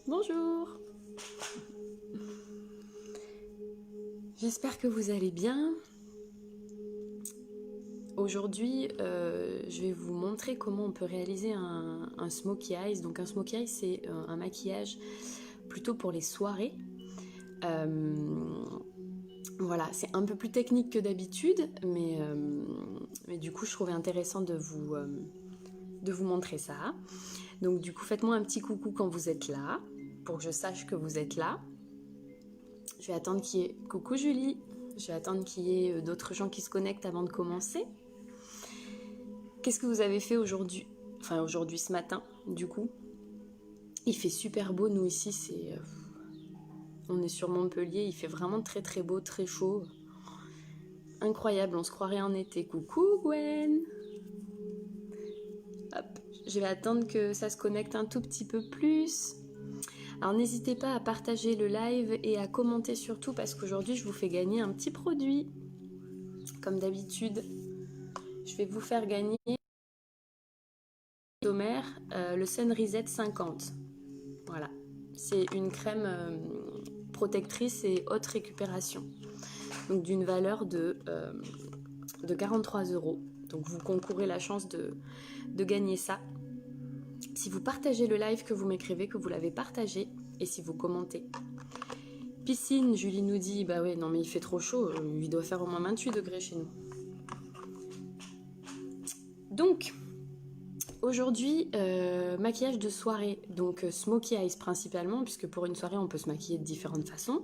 Bonjour. J'espère que vous allez bien. Aujourd'hui, je vais vous montrer comment on peut réaliser un smokey eyes. Donc un smokey eyes, c'est un maquillage plutôt pour les soirées. Voilà, c'est un peu plus technique que d'habitude, mais du coup, je trouvais intéressant de vous montrer ça. Donc du coup, faites-moi un petit coucou quand vous êtes là, pour que je sache que vous êtes là. Je vais attendre qu'il y ait... Coucou Julie. Je vais attendre qu'il y ait d'autres gens qui se connectent avant de commencer. Qu'est-ce que vous avez fait aujourd'hui? Enfin aujourd'hui, ce matin, du coup. Il fait super beau, nous ici, on est sur Montpellier, il fait vraiment très très beau, très chaud. Incroyable, on se croirait en été. Coucou Gwen. Hop, je vais attendre que ça se connecte un tout petit peu plus. Alors n'hésitez pas à partager le live et à commenter surtout parce qu'aujourd'hui je vous fais gagner un petit produit. Comme d'habitude, je vais vous faire gagner le Sun Reset 50. Voilà, c'est une crème protectrice et haute récupération. Donc d'une valeur de 43 €. Donc vous concourez la chance de gagner ça. Si vous partagez le live, que vous m'écrivez que vous l'avez partagé, et si vous commentez. Piscine, Julie nous dit, bah ouais, non mais il fait trop chaud, il doit faire au moins 28 degrés chez nous. Donc, aujourd'hui, maquillage de soirée, donc smokey eyes principalement, puisque pour une soirée on peut se maquiller de différentes façons.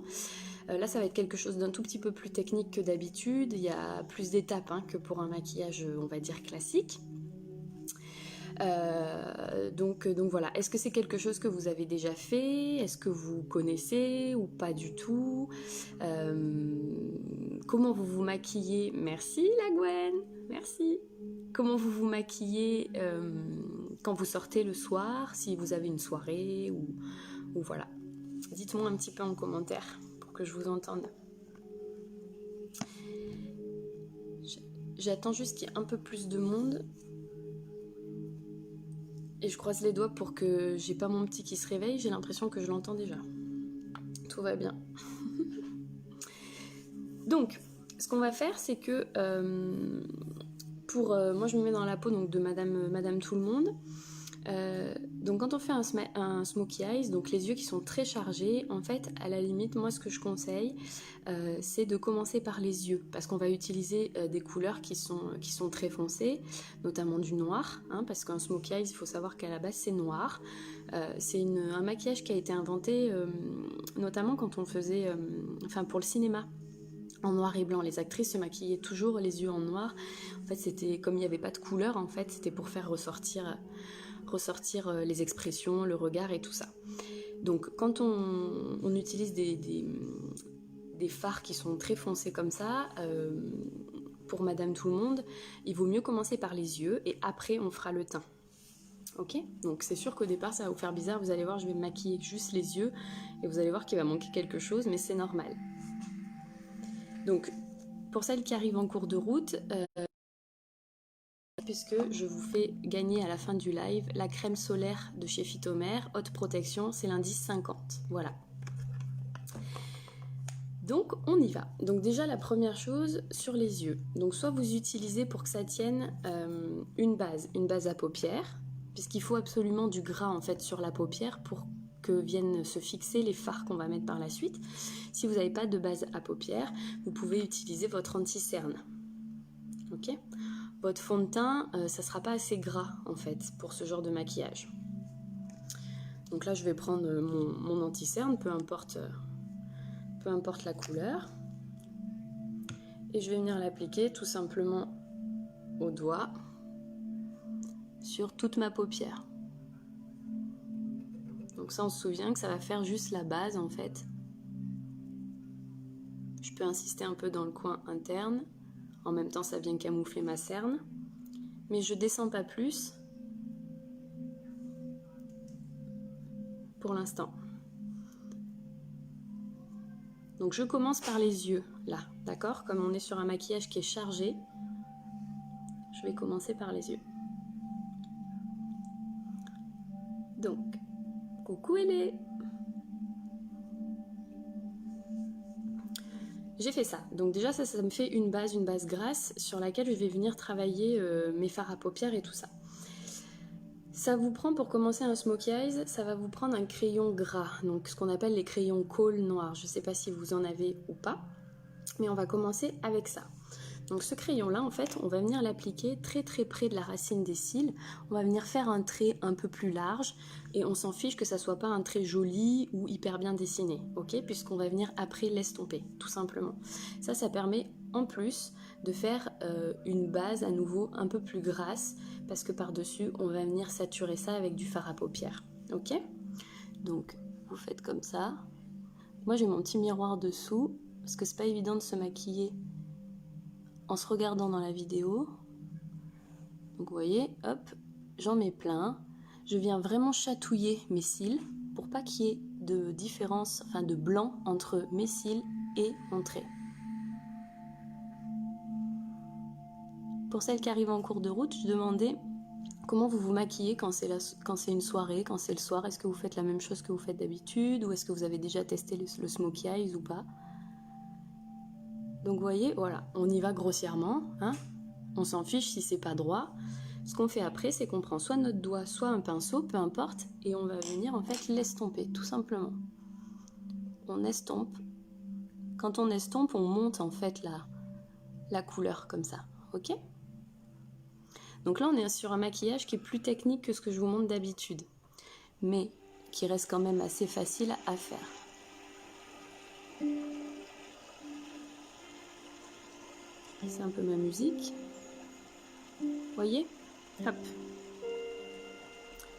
Là ça va être quelque chose d'un tout petit peu plus technique que d'habitude, il y a plus d'étapes que pour un maquillage on va dire classique. Donc voilà, est-ce que c'est quelque chose que vous avez déjà fait? Est-ce que vous connaissez ou pas du tout? Comment vous vous maquillez? Merci la Gwen, merci. Comment vous vous maquillez quand vous sortez le soir, si vous avez une soirée ou voilà. Dites-moi un petit peu en commentaire pour que je vous entende. J'attends juste qu'il y ait un peu plus de monde. Et je croise les doigts pour que j'ai pas mon petit qui se réveille. J'ai l'impression que je l'entends déjà. Tout va bien. Donc, ce qu'on va faire, c'est que moi, je me mets dans la peau donc, de Madame Tout le Monde. Donc quand on fait un smokey eyes, donc les yeux qui sont très chargés, en fait, à la limite, moi ce que je conseille, c'est de commencer par les yeux, parce qu'on va utiliser des couleurs qui sont très foncées, notamment du noir, parce qu'un smokey eyes, il faut savoir qu'à la base c'est noir. C'est un maquillage qui a été inventé notamment quand on faisait, pour le cinéma. En noir et blanc, les actrices se maquillaient toujours les yeux en noir. En fait, c'était comme il n'y avait pas de couleur, en fait, c'était pour faire ressortir les expressions, le regard et tout ça. Donc quand on utilise des fards qui sont très foncés comme ça, pour Madame Tout le Monde, il vaut mieux commencer par les yeux et après on fera le teint. Ok? Donc c'est sûr qu'au départ ça va vous faire bizarre, vous allez voir, je vais maquiller juste les yeux et vous allez voir qu'il va manquer quelque chose, mais c'est normal. Donc pour celles qui arrivent en cours de route, puisque je vous fais gagner à la fin du live la crème solaire de chez Phytomère, haute protection, c'est l'indice 50. Voilà. Donc on y va. Donc déjà la première chose sur les yeux. Donc soit vous utilisez pour que ça tienne une base à paupières, puisqu'il faut absolument du gras en fait sur la paupière pour que viennent se fixer les fards qu'on va mettre par la suite. Si vous n'avez pas de base à paupières, vous pouvez utiliser votre anti-cerne. Ok ? Votre fond de teint, ça sera pas assez gras en fait pour ce genre de maquillage. Donc là je vais prendre mon anti-cerne, peu importe la couleur. Et je vais venir l'appliquer tout simplement au doigt sur toute ma paupière. Donc ça on se souvient que ça va faire juste la base en fait. Je peux insister un peu dans le coin interne. En même temps ça vient camoufler ma cerne. Mais je descends pas plus pour l'instant. Donc je commence par les yeux, là, d'accord? Comme on est sur un maquillage qui est chargé, je vais commencer par les yeux. Donc, Coucou Hélé. J'ai fait ça. Donc déjà, ça me fait une base grasse sur laquelle je vais venir travailler mes fards à paupières et tout ça. Ça vous prend, pour commencer un smokey eyes, ça va vous prendre un crayon gras, donc ce qu'on appelle les crayons colle noirs. Je ne sais pas si vous en avez ou pas, mais on va commencer avec ça. Donc ce crayon-là, en fait, on va venir l'appliquer très très près de la racine des cils. On va venir faire un trait un peu plus large et on s'en fiche que ça soit pas un trait joli ou hyper bien dessiné, ok? Puisqu'on va venir après l'estomper, tout simplement. Ça permet en plus de faire une base à nouveau un peu plus grasse parce que par-dessus, on va venir saturer ça avec du fard à paupières, ok? Donc vous faites comme ça. Moi j'ai mon petit miroir dessous parce que c'est pas évident de se maquiller en se regardant dans la vidéo. Donc vous voyez, hop, j'en mets plein. Je viens vraiment chatouiller mes cils pour pas qu'il y ait de différence, enfin de blanc entre mes cils et mon trait. Pour celles qui arrivent en cours de route, je demandais comment vous vous maquillez quand c'est une soirée, quand c'est le soir. Est-ce que vous faites la même chose que vous faites d'habitude ou est-ce que vous avez déjà testé le smokey eyes ou pas? Donc vous voyez, voilà, on y va grossièrement, hein. On s'en fiche si c'est pas droit. Ce qu'on fait après, c'est qu'on prend soit notre doigt, soit un pinceau, peu importe, et on va venir en fait l'estomper, tout simplement. On estompe. Quand on estompe, on monte en fait la couleur comme ça, ok? Donc là, on est sur un maquillage qui est plus technique que ce que je vous montre d'habitude, mais qui reste quand même assez facile à faire. C'est un peu ma musique. Voyez? Hop.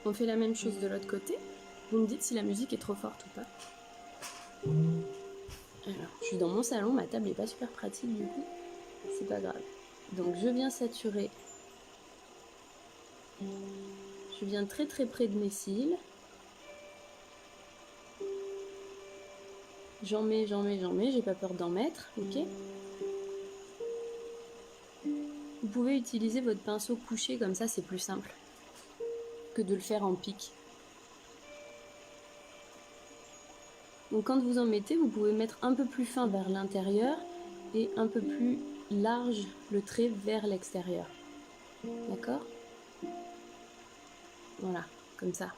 On fait la même chose de l'autre côté. Vous me dites si la musique est trop forte ou pas. Alors, je suis dans mon salon, ma table n'est pas super pratique du coup. C'est pas grave. Donc je viens saturer. Je viens très très près de mes cils. J'en mets, j'ai pas peur d'en mettre, ok? Vous pouvez utiliser votre pinceau couché comme ça, c'est plus simple que de le faire en pic. Donc quand vous en mettez, vous pouvez mettre un peu plus fin vers l'intérieur et un peu plus large le trait vers l'extérieur. D'accord? Voilà, comme ça.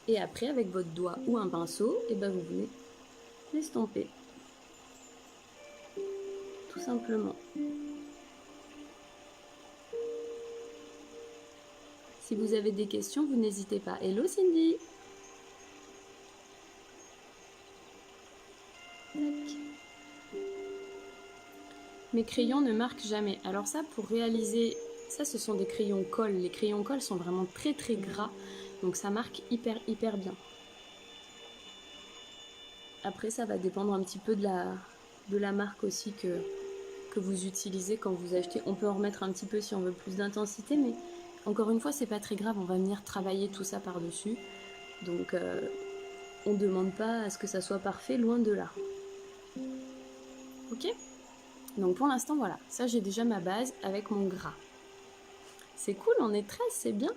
Et après, avec votre doigt ou un pinceau, et ben vous venez l'estomper. Tout simplement. Si vous avez des questions, vous n'hésitez pas. Hello Cindy! Tac. Mes crayons ne marquent jamais. Alors ça, pour réaliser, ça ce sont des crayons colle. Les crayons colle sont vraiment très très gras, donc ça marque hyper bien. Après, ça va dépendre un petit peu de la marque aussi que vous utilisez quand vous achetez. On peut en remettre un petit peu si on veut plus d'intensité, mais encore une fois, c'est pas très grave, on va venir travailler tout ça par-dessus. Donc, on ne demande pas à ce que ça soit parfait, loin de là. Ok? Donc pour l'instant, voilà. Ça, j'ai déjà ma base avec mon gras. C'est cool, on est 13, c'est bien.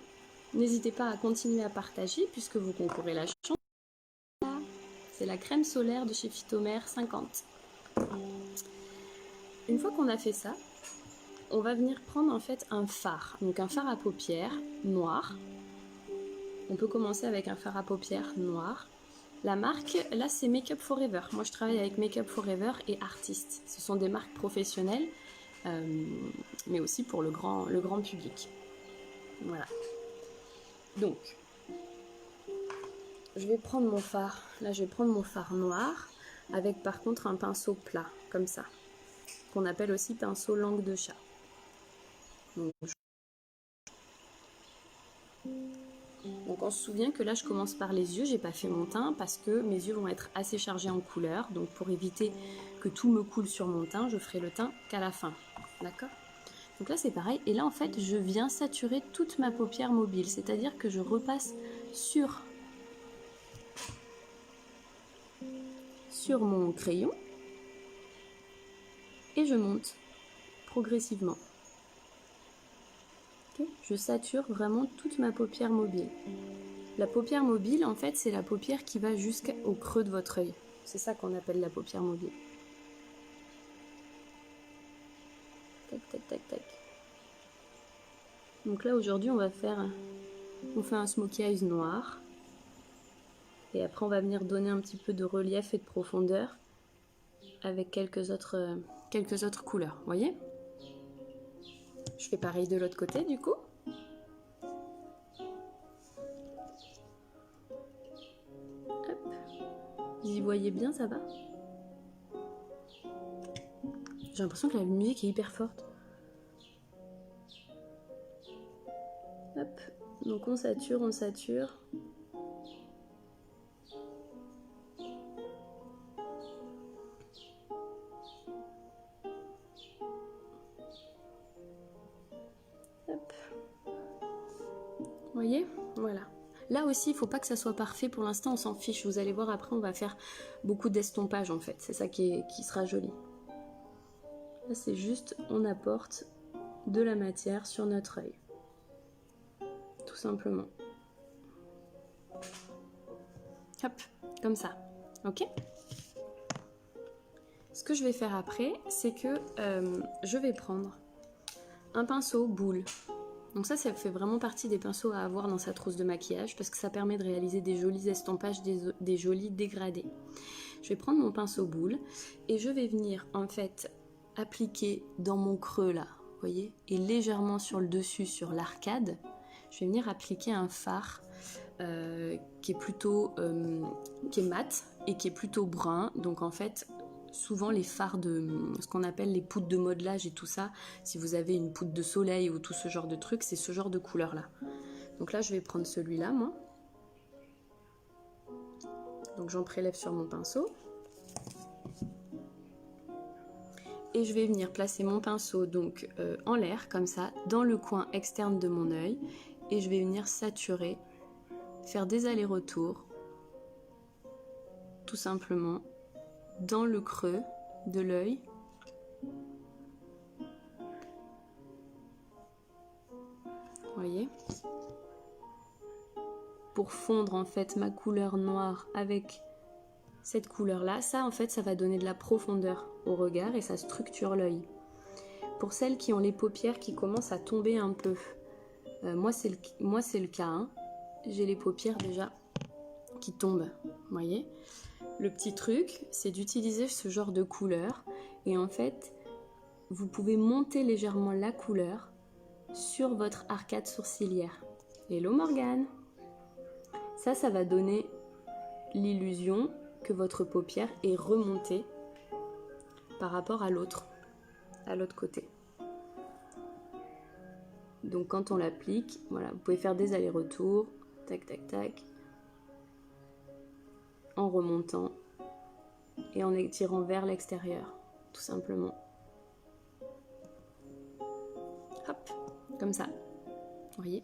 N'hésitez pas à continuer à partager puisque vous concourez la chance. C'est la crème solaire de chez Phytomère 50. Une fois qu'on a fait ça, on va venir prendre en fait un fard. Donc un fard à paupières noir. On peut commencer avec un fard à paupières noir. La marque, là, c'est Make Up Forever. Moi, je travaille avec Make Up Forever et Artist. Ce sont des marques professionnelles, mais aussi pour le grand public. Voilà. Donc, je vais prendre mon fard. Là, je vais prendre mon fard noir avec, par contre, un pinceau plat, comme ça, qu'on appelle aussi pinceau langue de chat. Donc on se souvient que là je commence par les yeux, j'ai pas fait mon teint parce que mes yeux vont être assez chargés en couleur, donc pour éviter que tout me coule sur mon teint, je ferai le teint qu'à la fin, d'accord? Donc là c'est pareil, et là en fait je viens saturer toute ma paupière mobile, c'est-à-dire que je repasse sur mon crayon et je monte progressivement. Okay, je sature vraiment toute ma paupière mobile. La paupière mobile, en fait, c'est la paupière qui va jusqu'au creux de votre œil. C'est ça qu'on appelle la paupière mobile. Tac, tac, tac, tac. Donc là, aujourd'hui, on fait un smokey eyes noir. Et après, on va venir donner un petit peu de relief et de profondeur avec quelques autres couleurs. Vous voyez? Je fais pareil de l'autre côté, du coup. Hop. Vous y voyez bien, ça va? J'ai l'impression que la musique est hyper forte. Hop. Donc on sature, on sature. Hop. Vous voyez? Voilà. Là aussi, il ne faut pas que ça soit parfait. Pour l'instant, on s'en fiche. Vous allez voir, après, on va faire beaucoup d'estompage, en fait. C'est ça qui sera joli. Là, c'est juste, on apporte de la matière sur notre œil. Tout simplement. Hop, comme ça. Ok? Ce que je vais faire après, c'est que je vais prendre un pinceau boule. Donc ça fait vraiment partie des pinceaux à avoir dans sa trousse de maquillage parce que ça permet de réaliser des jolis estampages, des jolis dégradés. Je vais prendre mon pinceau boule et je vais venir en fait appliquer dans mon creux là, vous voyez, et légèrement sur le dessus, sur l'arcade, je vais venir appliquer un fard qui est mat et qui est plutôt brun. Donc en fait, souvent les fards de ce qu'on appelle les poudres de modelage et tout ça, si vous avez une poudre de soleil ou tout ce genre de truc, c'est ce genre de couleur là. Donc là je vais prendre celui-là moi. Donc j'en prélève sur mon pinceau. Et je vais venir placer mon pinceau donc en l'air comme ça, dans le coin externe de mon œil. Et je vais venir saturer, faire des allers-retours, tout simplement, dans le creux de l'œil. Vous voyez? Pour fondre en fait ma couleur noire avec cette couleur là, ça en fait ça va donner de la profondeur au regard et ça structure l'œil. Pour celles qui ont les paupières qui commencent à tomber un peu, moi c'est le cas, hein. J'ai les paupières déjà qui tombent, vous voyez? Le petit truc, c'est d'utiliser ce genre de couleur et en fait, vous pouvez monter légèrement la couleur sur votre arcade sourcilière. Hello Morgane! Ça va donner l'illusion que votre paupière est remontée par rapport à l'autre côté. Donc quand on l'applique, voilà, vous pouvez faire des allers-retours, tac tac tac, en remontant et en étirant vers l'extérieur, tout simplement. Hop, comme ça, vous voyez.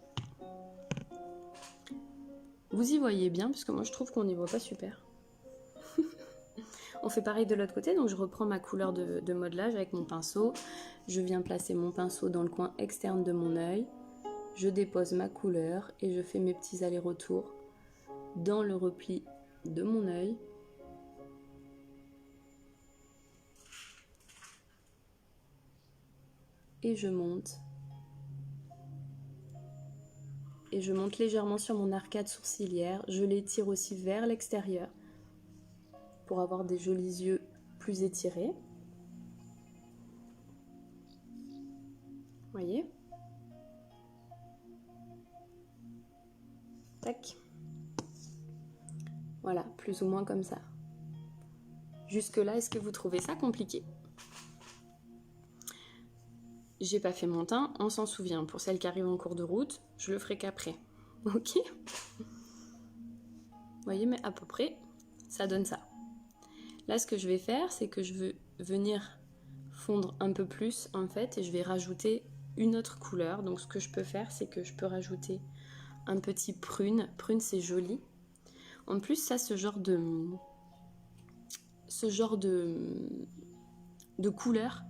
Vous y voyez bien, parce que moi je trouve qu'on n'y voit pas super. On fait pareil de l'autre côté, donc je reprends ma couleur de modelage avec mon pinceau. Je viens placer mon pinceau dans le coin externe de mon œil. Je dépose ma couleur et je fais mes petits allers-retours dans le repli de mon œil. Et je monte. Et je monte légèrement sur mon arcade sourcilière. Je l'étire aussi vers l'extérieur pour avoir des jolis yeux plus étirés. Vous voyez? Tac. Voilà, plus ou moins comme ça. Jusque là, est-ce que vous trouvez ça compliqué? J'ai pas fait mon teint, on s'en souvient. Pour celles qui arrivent en cours de route, je le ferai qu'après. Ok? Vous voyez, mais à peu près, ça donne ça. Là, ce que je vais faire, c'est que je veux venir fondre un peu plus, en fait, et je vais rajouter une autre couleur. Donc, ce que je peux faire, c'est que je peux rajouter un petit prune. Prune, c'est joli. En plus, ça, ce genre de de couleurs,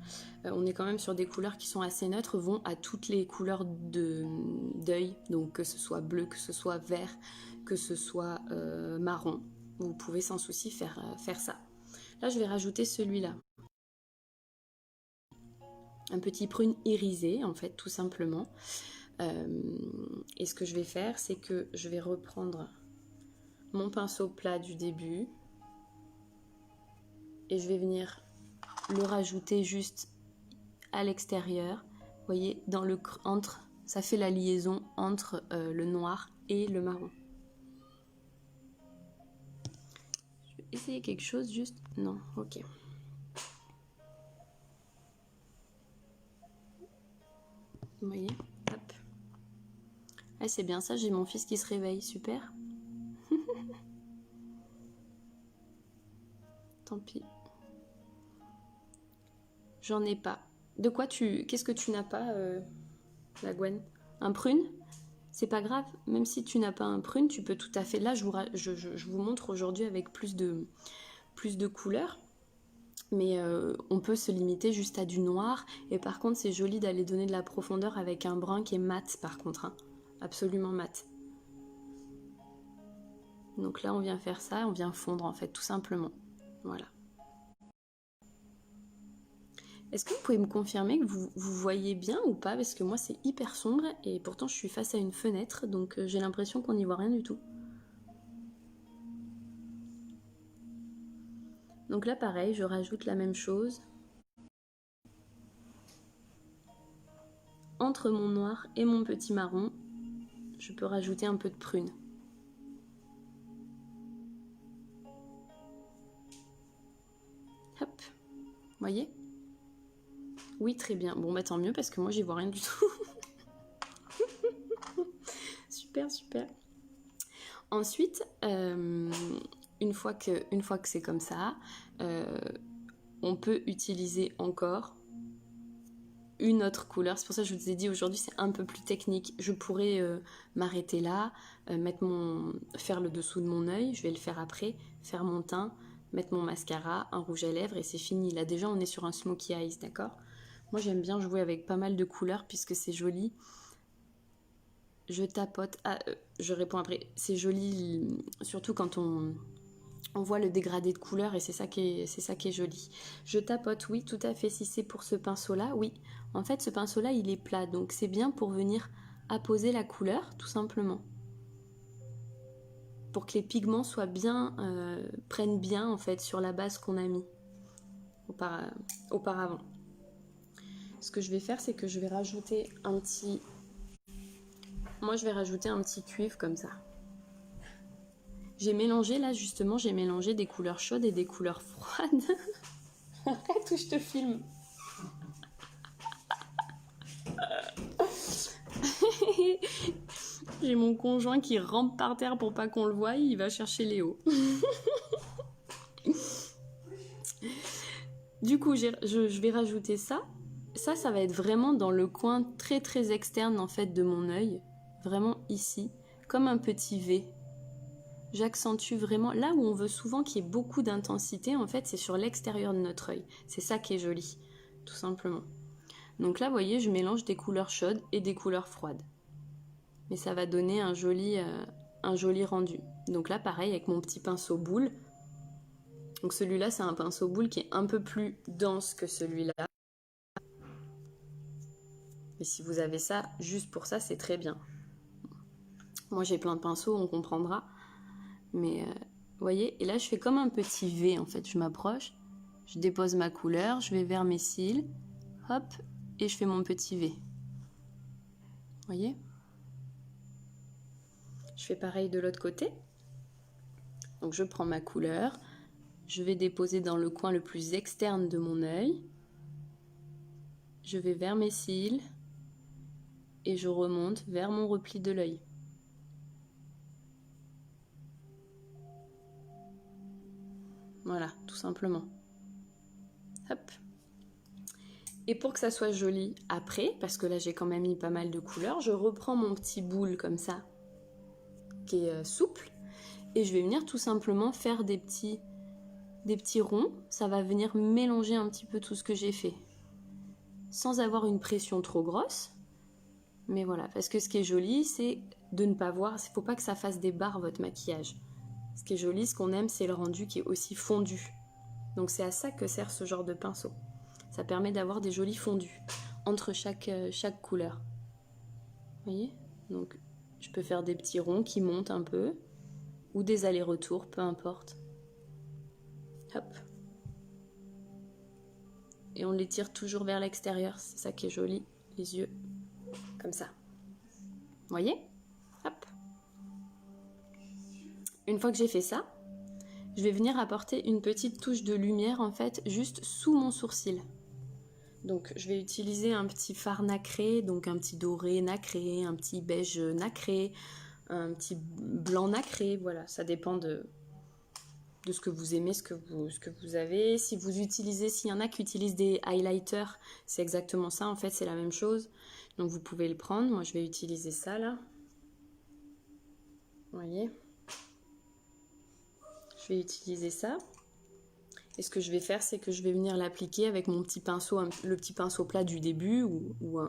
on est quand même sur des couleurs qui sont assez neutres, vont à toutes les couleurs d'œil, donc que ce soit bleu, que ce soit vert, que ce soit marron. Vous pouvez sans souci faire ça. Là, je vais rajouter celui-là. Un petit prune irisé, en fait, tout simplement. Et ce que je vais faire, c'est que je vais reprendre mon pinceau plat du début et je vais venir le rajouter juste à l'extérieur. Vous voyez, ça fait la liaison entre le noir et le marron. Je vais essayer quelque chose juste... Non, ok. Vous voyez, hop. Ah, c'est bien ça, j'ai mon fils qui se réveille, super. Tant pis. J'en ai pas. De quoi qu'est-ce que tu n'as pas, la Gwen? Un prune? C'est pas grave, même si tu n'as pas un prune, tu peux tout à fait... Là, je vous montre aujourd'hui avec plus de couleurs. Mais on peut se limiter juste à du noir. Et par contre, c'est joli d'aller donner de la profondeur avec un brun qui est mat, par contre. Hein. Absolument mat. Donc là, on vient faire ça, on vient fondre, en fait, tout simplement. Voilà. Est-ce que vous pouvez me confirmer que vous voyez bien ou pas? Parce que moi, c'est hyper sombre et pourtant, je suis face à une fenêtre. Donc, j'ai l'impression qu'on n'y voit rien du tout. Donc là, pareil, je rajoute la même chose. Entre mon noir et mon petit marron, je peux rajouter un peu de prune. Hop, voyez? Oui, très bien. Bon, bah tant mieux parce que moi, j'y vois rien du tout. Super, super. Ensuite, une fois que c'est comme ça, on peut utiliser encore une autre couleur. C'est pour ça que je vous ai dit aujourd'hui c'est un peu plus technique. Je pourrais m'arrêter là, faire le dessous de mon œil, je vais le faire après, faire mon teint, mettre mon mascara, un rouge à lèvres et c'est fini. Là déjà on est sur un smokey eyes, d'accord? Moi j'aime bien jouer avec pas mal de couleurs puisque c'est joli. Je tapote, je réponds après, c'est joli surtout quand on voit le dégradé de couleurs et c'est ça qui est joli. Je tapote, oui, tout à fait. Si c'est pour ce pinceau-là, oui. En fait, ce pinceau-là, il est plat, donc c'est bien pour venir apposer la couleur, tout simplement. Pour que les pigments soient bien, prennent bien, en fait, sur la base qu'on a mis auparavant. Ce que je vais faire, c'est que je vais rajouter un petit... Moi, je vais rajouter un petit cuivre comme ça. J'ai mélangé, là, justement, j'ai mélangé des couleurs chaudes et des couleurs froides. Arrête ou je te filme. J'ai mon conjoint qui rampe par terre pour pas qu'on le voie, il va chercher Léo. Du coup, je vais rajouter ça. Ça va être vraiment dans le coin très très externe en fait de mon œil. Vraiment ici, comme un petit V. J'accentue vraiment, là où on veut souvent qu'il y ait beaucoup d'intensité, en fait c'est sur l'extérieur de notre œil. C'est ça qui est joli, tout simplement. Donc là, vous voyez, je mélange des couleurs chaudes et des couleurs froides. Mais ça va donner un joli rendu. Donc là, pareil, avec mon petit pinceau boule. Donc celui-là, c'est un pinceau boule qui est un peu plus dense que celui-là. Mais si vous avez ça, juste pour ça, c'est très bien. Moi, j'ai plein de pinceaux, on comprendra. Mais, vous voyez, et là, je fais comme un petit V, en fait. Je m'approche, je dépose ma couleur, je vais vers mes cils, hop, et je fais mon petit V. Vous voyez? Je fais pareil de l'autre côté. Donc, je prends ma couleur, je vais déposer dans le coin le plus externe de mon œil. Je vais vers mes cils et je remonte vers mon repli de l'œil. Voilà, tout simplement. Hop. Et pour que ça soit joli après, parce que là j'ai quand même mis pas mal de couleurs, je reprends mon petit boule comme ça, qui est souple, et je vais venir tout simplement faire des petits des petits ronds, ça va venir mélanger un petit peu tout ce que j'ai fait. Sans avoir une pression trop grosse. Mais voilà, parce que ce qui est joli, c'est de ne pas voir, il ne faut pas que ça fasse des barres votre maquillage. Ce qui est joli, ce qu'on aime, c'est le rendu qui est aussi fondu. Donc c'est à ça que sert ce genre de pinceau. Ça permet d'avoir des jolis fondus entre chaque couleur. Vous voyez? Donc je peux faire des petits ronds qui montent un peu, ou des allers-retours, peu importe. Hop. Et on les tire toujours vers l'extérieur, c'est ça qui est joli, les yeux. Comme ça. Vous voyez? Hop. Une fois que j'ai fait ça, je vais venir apporter une petite touche de lumière en fait juste sous mon sourcil. Donc je vais utiliser un petit fard nacré, donc un petit doré nacré, un petit beige nacré, un petit blanc nacré, voilà, ça dépend de ce que vous aimez, ce que vous avez. Si vous utilisez, s'il y en a qui utilisent des highlighters, c'est exactement ça en fait, c'est la même chose. Donc vous pouvez le prendre, moi je vais utiliser ça là. Vous voyez? Je vais utiliser ça. Et ce que je vais faire, c'est que je vais venir l'appliquer avec mon petit pinceau, le petit pinceau plat du début ou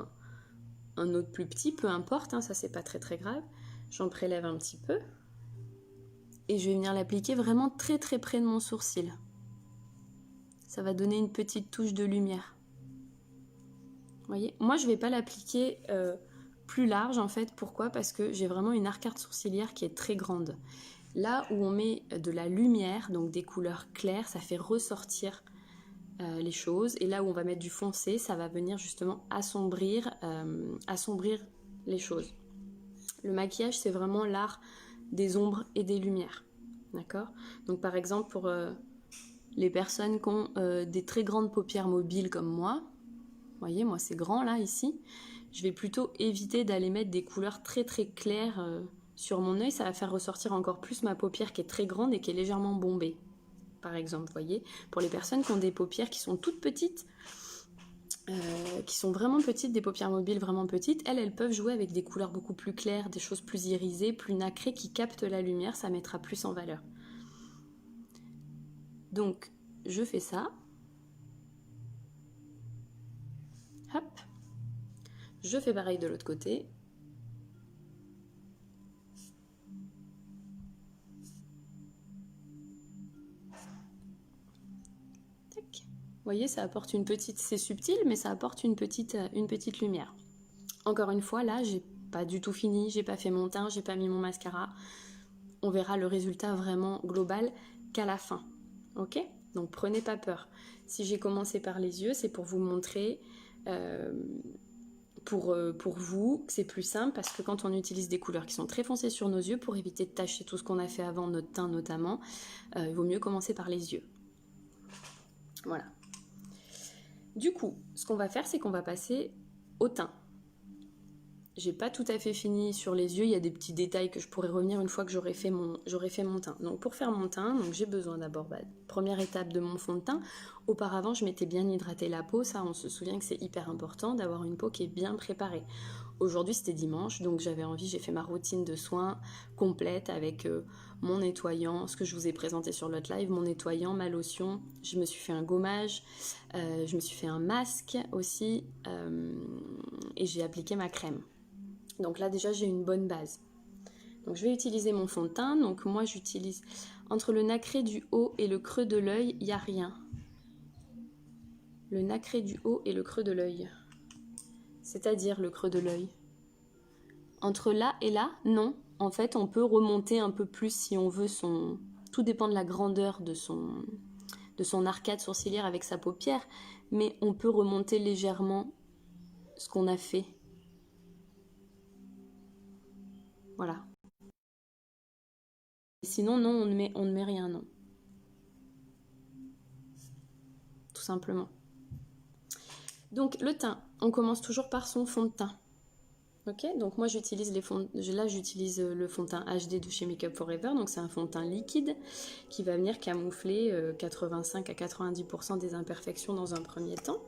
un autre plus petit, peu importe, hein, ça c'est pas très très grave. J'en prélève un petit peu. Et je vais venir l'appliquer vraiment très très près de mon sourcil. Ça va donner une petite touche de lumière. Vous voyez? Moi je ne vais pas l'appliquer plus large en fait. Pourquoi? Parce que j'ai vraiment une arcade sourcilière qui est très grande. Là où on met de la lumière, donc des couleurs claires, ça fait ressortir les choses. Et là où on va mettre du foncé, ça va venir justement assombrir les choses. Le maquillage, c'est vraiment l'art des ombres et des lumières. D'accord? Donc par exemple, pour les personnes qui ont des très grandes paupières mobiles comme moi, vous voyez, moi c'est grand là, ici, je vais plutôt éviter d'aller mettre des couleurs très très claires sur mon œil. Ça va faire ressortir encore plus ma paupière qui est très grande et qui est légèrement bombée, par exemple, vous voyez. Pour les personnes qui ont des paupières qui sont toutes petites, qui sont vraiment petites, des paupières mobiles vraiment petites, elles peuvent jouer avec des couleurs beaucoup plus claires, des choses plus irisées, plus nacrées, qui captent la lumière, ça mettra plus en valeur. Donc, je fais ça. Hop. Je fais pareil de l'autre côté. Tac. Vous voyez, ça apporte une petite... C'est subtil, mais ça apporte une petite lumière. Encore une fois, là, j'ai pas du tout fini, j'ai pas fait mon teint, j'ai pas mis mon mascara. On verra le résultat vraiment global qu'à la fin. Ok? Donc prenez pas peur. Si j'ai commencé par les yeux, c'est pour vous montrer, pour vous, que c'est plus simple, parce que quand on utilise des couleurs qui sont très foncées sur nos yeux, pour éviter de tacher tout ce qu'on a fait avant, notre teint notamment, il vaut mieux commencer par les yeux. Voilà. Du coup, ce qu'on va faire, c'est qu'on va passer au teint. J'ai pas tout à fait fini sur les yeux, il y a des petits détails que je pourrais revenir une fois que j'aurai fait mon teint. Donc pour faire mon teint, j'ai besoin d'abord, première étape de mon fond de teint. Auparavant, je m'étais bien hydraté la peau, ça on se souvient que c'est hyper important d'avoir une peau qui est bien préparée. Aujourd'hui c'était dimanche, donc j'avais envie, j'ai fait ma routine de soins complète avec mon nettoyant, ce que je vous ai présenté sur l'autre live, mon nettoyant, ma lotion, je me suis fait un gommage, je me suis fait un masque aussi, et j'ai appliqué ma crème. Donc là déjà j'ai une bonne base. Donc je vais utiliser mon fond de teint. Donc moi j'utilise entre le nacré du haut et le creux de l'œil, il n'y a rien. Le nacré du haut et le creux de l'œil. C'est-à-dire le creux de l'œil. Entre là et là, non. En fait on peut remonter un peu plus si on veut son... Tout dépend de la grandeur de son arcade sourcilière avec sa paupière. Mais on peut remonter légèrement ce qu'on a fait. Voilà. Sinon, non, on ne met rien, non. Tout simplement. Donc, le teint, on commence toujours par son fond de teint. Ok, donc moi j'utilise le fond de teint HD de chez Makeup Forever. Donc c'est un fond de teint liquide qui va venir camoufler 85 à 90% des imperfections dans un premier temps.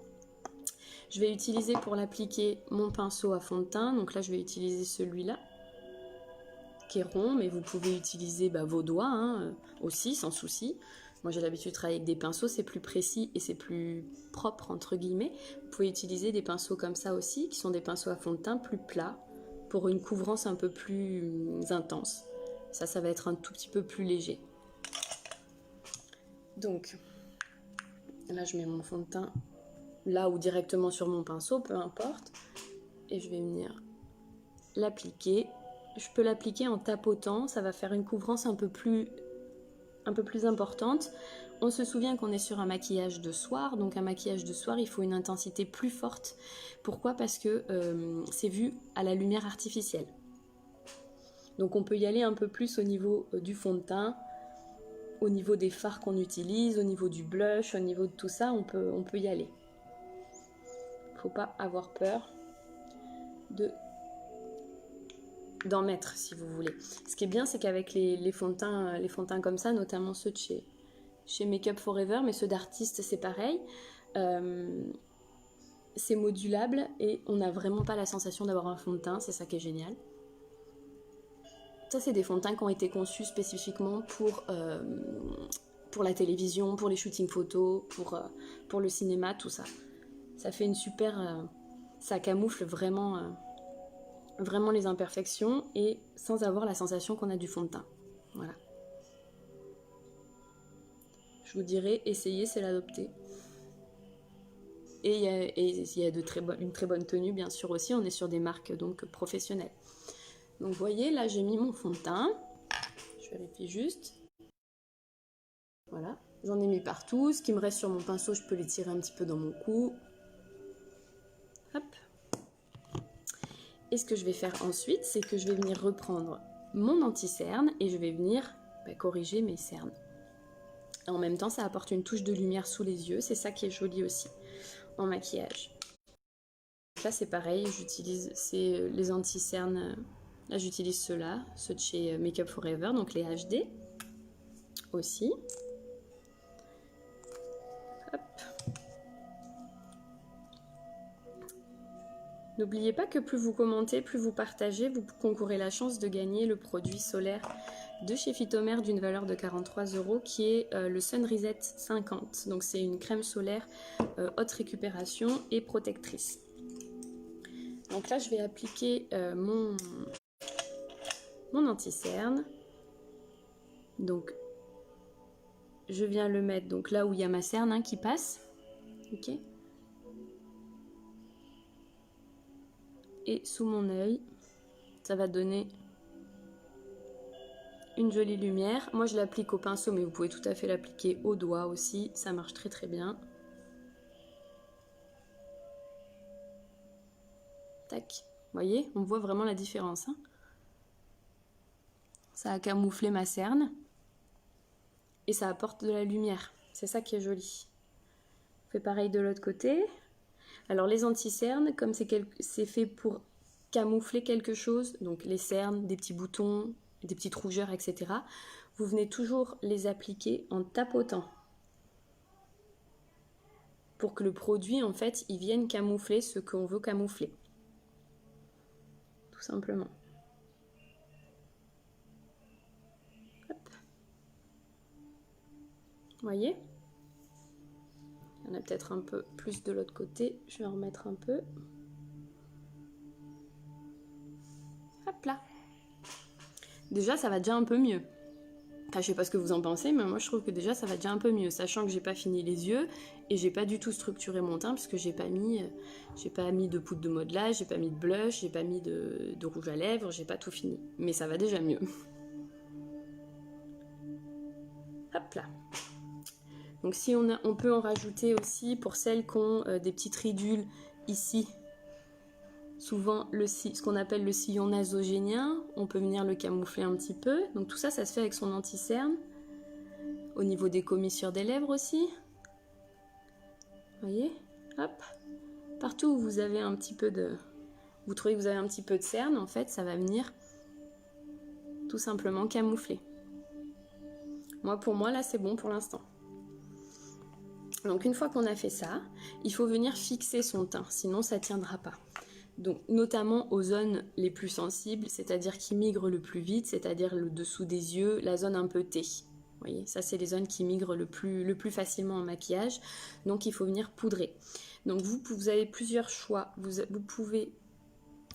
Je vais utiliser pour l'appliquer mon pinceau à fond de teint. Donc là je vais utiliser celui-là, qui est rond, mais vous pouvez utiliser vos doigts aussi, sans souci. Moi j'ai l'habitude de travailler avec des pinceaux, c'est plus précis et c'est plus propre entre guillemets. Vous pouvez utiliser des pinceaux comme ça aussi, qui sont des pinceaux à fond de teint plus plats, pour une couvrance un peu plus intense. Ça va être un tout petit peu plus léger. Donc, là je mets mon fond de teint là ou directement sur mon pinceau, peu importe. Et je vais venir l'appliquer. Je peux l'appliquer en tapotant, ça va faire une couvrance un peu plus importante. On se souvient qu'on est sur un maquillage de soir, donc un maquillage de soir, il faut une intensité plus forte. Pourquoi? Parce que c'est vu à la lumière artificielle. Donc on peut y aller un peu plus au niveau du fond de teint, au niveau des fards qu'on utilise, au niveau du blush, au niveau de tout ça, on peut y aller. Faut pas avoir peur d'en mettre si vous voulez. Ce qui est bien, c'est qu'avec les fonds de teint comme ça, notamment ceux de chez Make Up For Ever, mais ceux d'artistes c'est pareil, c'est modulable et on n'a vraiment pas la sensation d'avoir un fond de teint, c'est ça qui est génial. Ça c'est des fonds de teint qui ont été conçus spécifiquement pour la télévision, pour les shootings photos, pour le cinéma, tout ça. Ça fait une super... ça camoufle vraiment les imperfections et sans avoir la sensation qu'on a du fond de teint. Voilà. Je vous dirais, essayez, c'est l'adopter. Et il y a une très bonne tenue, bien sûr, aussi. On est sur des marques donc professionnelles. Donc, vous voyez, là, j'ai mis mon fond de teint. Je vérifie juste. Voilà. J'en ai mis partout. Ce qui me reste sur mon pinceau, je peux l'étirer un petit peu dans mon cou. Hop. Et ce que je vais faire ensuite, c'est que je vais venir reprendre mon anti-cerne et je vais venir corriger mes cernes. Et en même temps, ça apporte une touche de lumière sous les yeux. C'est ça qui est joli aussi en maquillage. Donc là, c'est pareil. J'utilise les anti-cernes. Là, j'utilise ceux-là, ceux de chez Make Up For Ever, donc les HD aussi. Hop. N'oubliez pas que plus vous commentez, plus vous partagez, vous concourez la chance de gagner le produit solaire de chez Phytomer d'une valeur de 43 € qui est le Sun Reset 50. Donc c'est une crème solaire haute récupération et protectrice. Donc là je vais appliquer mon anti-cerne. Donc je viens le mettre donc là où il y a ma cerne qui passe. Ok. Et sous mon œil, ça va donner une jolie lumière. Moi je l'applique au pinceau, mais vous pouvez tout à fait l'appliquer au doigt aussi, ça marche très très bien. Tac, vous voyez, on voit vraiment la différence. Ça a camouflé ma cerne et ça apporte de la lumière. C'est ça qui est joli. On fait pareil de l'autre côté. Alors les anti-cernes, comme c'est fait pour camoufler quelque chose, donc les cernes, des petits boutons, des petites rougeurs, etc. Vous venez toujours les appliquer en tapotant pour que le produit, en fait, il vienne camoufler ce qu'on veut camoufler. Tout simplement. Hop. Vous voyez ? Il y en a peut-être un peu plus de l'autre côté. Je vais en remettre un peu. Hop là. Déjà, ça va déjà un peu mieux. Enfin, je sais pas ce que vous en pensez, mais moi je trouve que déjà ça va déjà un peu mieux, sachant que j'ai pas fini les yeux et j'ai pas du tout structuré mon teint puisque j'ai pas mis de poudre de modelage, j'ai pas mis de blush, j'ai pas mis de rouge à lèvres, j'ai pas tout fini. Mais ça va déjà mieux. Hop là. Donc si on peut en rajouter aussi pour celles qui ont des petites ridules ici. Souvent ce qu'on appelle le sillon nasogénien, on peut venir le camoufler un petit peu. Donc tout ça, ça se fait avec son anti-cerne. Au niveau des commissures des lèvres aussi. Vous voyez? Hop. Partout où vous avez un petit peu de... Vous trouvez que vous avez un petit peu de cerne, en fait, ça va venir tout simplement camoufler. Pour moi, là, c'est bon pour l'instant. Donc une fois qu'on a fait ça, il faut venir fixer son teint, sinon ça ne tiendra pas. Donc notamment aux zones les plus sensibles, c'est-à-dire qui migrent le plus vite, c'est-à-dire le dessous des yeux, la zone un peu T. Vous voyez, ça c'est les zones qui migrent le plus facilement en maquillage. Donc il faut venir poudrer. Donc vous avez plusieurs choix. Vous pouvez...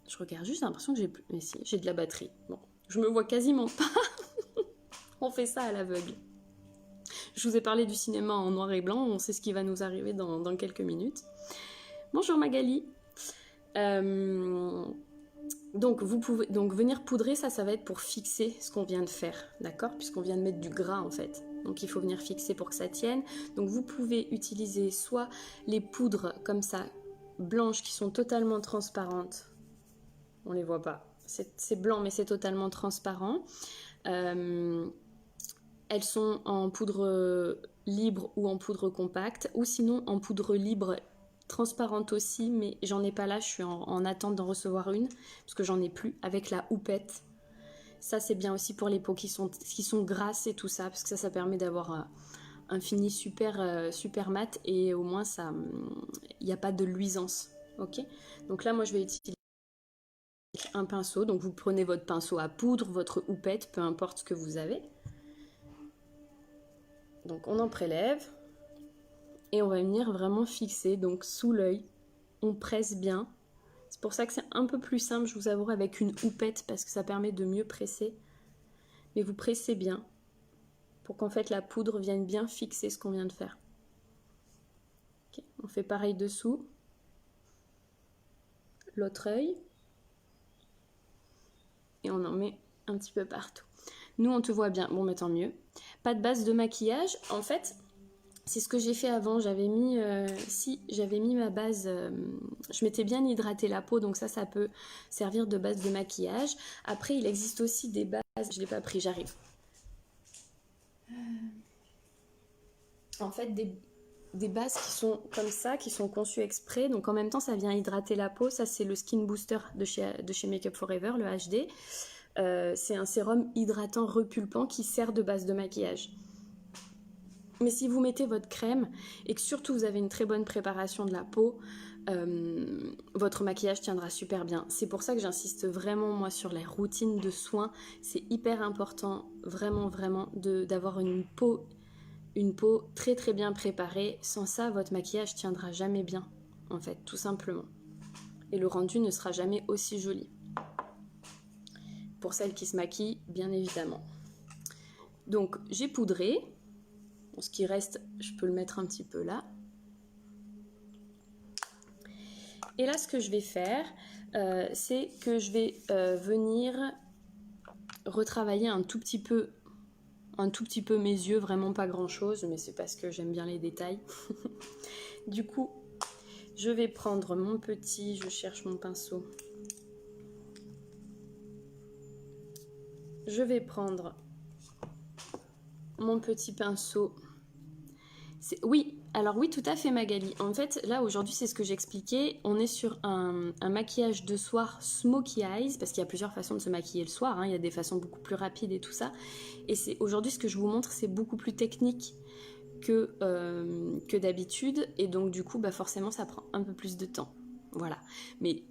Je regarde juste, j'ai l'impression que j'ai de la batterie. Bon, je me vois quasiment pas. On fait ça à l'aveugle. Je vous ai parlé du cinéma en noir et blanc. On sait ce qui va nous arriver dans quelques minutes. Bonjour Magali. Donc vous pouvez venir poudrer, ça va être pour fixer ce qu'on vient de faire, d'accord? Puisqu'on vient de mettre du gras en fait. Donc il faut venir fixer pour que ça tienne. Donc vous pouvez utiliser soit les poudres comme ça, blanches qui sont totalement transparentes. On les voit pas. C'est blanc mais c'est totalement transparent. Elles sont en poudre libre ou en poudre compacte, ou sinon en poudre libre transparente aussi, mais j'en ai pas là, je suis en attente d'en recevoir une, parce que j'en ai plus, avec la houppette. Ça c'est bien aussi pour les peaux qui sont grasses et tout ça, parce que ça permet d'avoir un fini super mat, et au moins ça, il n'y a pas de luisance, ok? Donc là moi je vais utiliser un pinceau, donc vous prenez votre pinceau à poudre, votre houppette, peu importe ce que vous avez. Donc on en prélève. Et on va venir vraiment fixer, donc sous l'œil, on presse bien. C'est pour ça que c'est un peu plus simple, je vous avoue, avec une houppette, parce que ça permet de mieux presser. Mais vous pressez bien, pour qu'en fait la poudre vienne bien fixer ce qu'on vient de faire. Okay. On fait pareil dessous. L'autre œil. Et on en met un petit peu partout. Nous, on te voit bien, bon, mais tant mieux. Pas de base de maquillage, en fait... C'est ce que j'ai fait avant, j'avais mis ma base, je m'étais bien hydraté la peau, donc ça peut servir de base de maquillage. Après, il existe aussi des bases, je ne l'ai pas pris, j'arrive. En fait, des bases qui sont comme ça, qui sont conçues exprès, donc en même temps, ça vient hydrater la peau. Ça, c'est le Skin Booster de chez Make Up For Ever, le HD. C'est un sérum hydratant repulpant qui sert de base de maquillage. Mais si vous mettez votre crème et que surtout vous avez une très bonne préparation de la peau, votre maquillage tiendra super bien. C'est pour ça que j'insiste vraiment moi sur la routine de soins. C'est hyper important vraiment d'avoir une peau très bien préparée. Sans ça, votre maquillage tiendra jamais bien en fait, tout simplement. Et le rendu ne sera jamais aussi joli. Pour celles qui se maquillent, bien évidemment. Donc j'ai poudré. Bon, ce qui reste, je peux le mettre un petit peu là. Et là, ce que je vais faire, c'est que je vais venir retravailler un tout petit peu mes yeux, vraiment pas grand-chose, mais c'est parce que j'aime bien les détails. Du coup, je vais prendre mon petit, je cherche mon pinceau. Je vais prendre mon petit pinceau. Oui, alors oui, tout à fait Magali. En fait, là aujourd'hui, c'est ce que j'expliquais. On est sur un maquillage de soir smoky eyes, parce qu'il y a plusieurs façons de se maquiller le soir. Hein. Il y a des façons beaucoup plus rapides et tout ça. Et aujourd'hui, ce que je vous montre, c'est beaucoup plus technique que d'habitude. Et donc, du coup, bah, forcément, ça prend un peu plus de temps. Voilà. Mais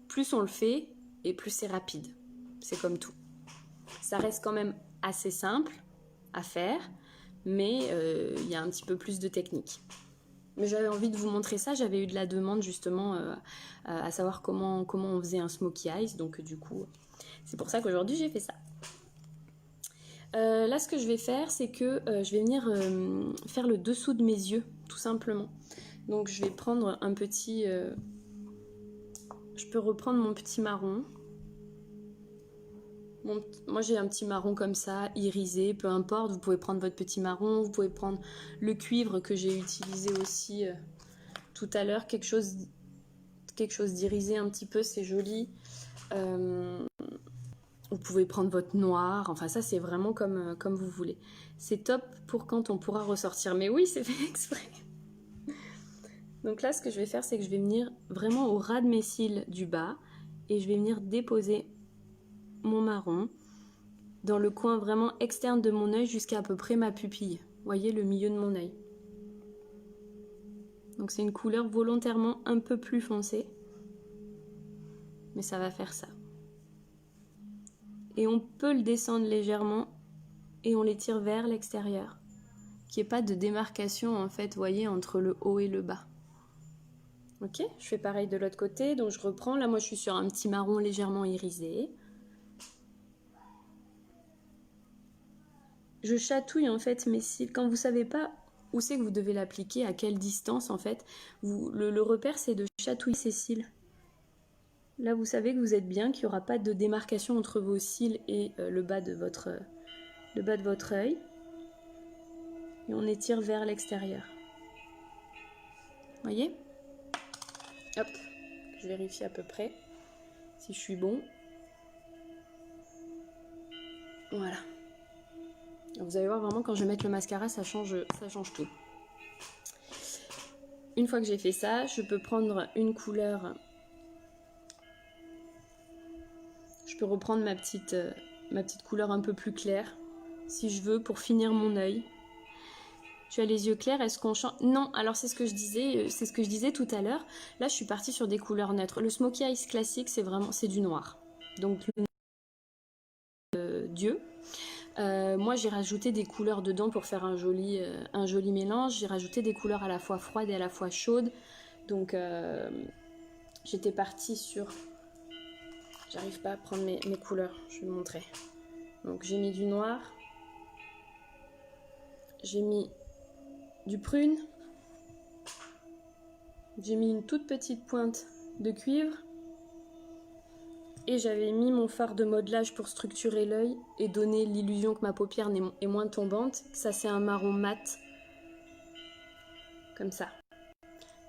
plus on le fait, et plus c'est rapide. C'est comme tout. Ça reste quand même assez simple à faire. Mais il y a un petit peu plus de technique. Mais j'avais envie de vous montrer ça, j'avais eu de la demande justement à savoir comment on faisait un smoky eyes, donc du coup, c'est pour ça qu'aujourd'hui j'ai fait ça. Là, ce que je vais faire, c'est que je vais venir faire le dessous de mes yeux, tout simplement. Donc je vais prendre un petit... je peux reprendre mon petit marron. Moi j'ai un petit marron comme ça, irisé, peu importe, vous pouvez prendre votre petit marron, vous pouvez prendre le cuivre que j'ai utilisé aussi tout à l'heure, quelque chose d'irisé un petit peu, c'est joli. Vous pouvez prendre votre noir, enfin ça c'est vraiment comme vous voulez. C'est top pour quand on pourra ressortir, mais oui c'est fait exprès. Donc là ce que je vais faire, c'est que je vais venir vraiment au ras de mes cils du bas et je vais venir déposer mon marron dans le coin vraiment externe de mon œil jusqu'à peu près ma pupille. Vous voyez le milieu de mon œil. Donc c'est une couleur volontairement un peu plus foncée. Mais ça va faire ça. Et on peut le descendre légèrement et on les tire vers l'extérieur. Qu'il n'y ait pas de démarcation en fait, vous voyez, entre le haut et le bas. Ok, je fais pareil de l'autre côté, donc je reprends. Là, moi, je suis sur un petit marron légèrement irisé. Je chatouille en fait mes cils. Quand vous ne savez pas où c'est que vous devez l'appliquer, à quelle distance en fait, le repère c'est de chatouiller ses cils. Là vous savez que vous êtes bien, qu'il n'y aura pas de démarcation entre vos cils et le bas de votre œil. Et on étire vers l'extérieur. Voyez? Hop, je vérifie à peu près si je suis bon. Voilà. Vous allez voir vraiment quand je vais mettre le mascara, ça change tout. Une fois que j'ai fait ça, je peux prendre une couleur. Je peux reprendre ma petite couleur un peu plus claire, si je veux, pour finir mon œil. Tu as les yeux clairs, est-ce qu'on change? Non, alors c'est ce que je disais tout à l'heure. Là, je suis partie sur des couleurs neutres. Le Smokey Eyes classique, c'est du noir. Donc, Dieu. Moi, j'ai rajouté des couleurs dedans pour faire un joli mélange. J'ai rajouté des couleurs à la fois froides et à la fois chaudes. Donc, j'étais partie sur... J'arrive pas à prendre mes couleurs, je vais vous montrer. Donc, j'ai mis du noir. J'ai mis du prune. J'ai mis une toute petite pointe de cuivre. Et j'avais mis mon fard de modelage pour structurer l'œil et donner l'illusion que ma paupière est moins tombante. Ça, c'est un marron mat. Comme ça.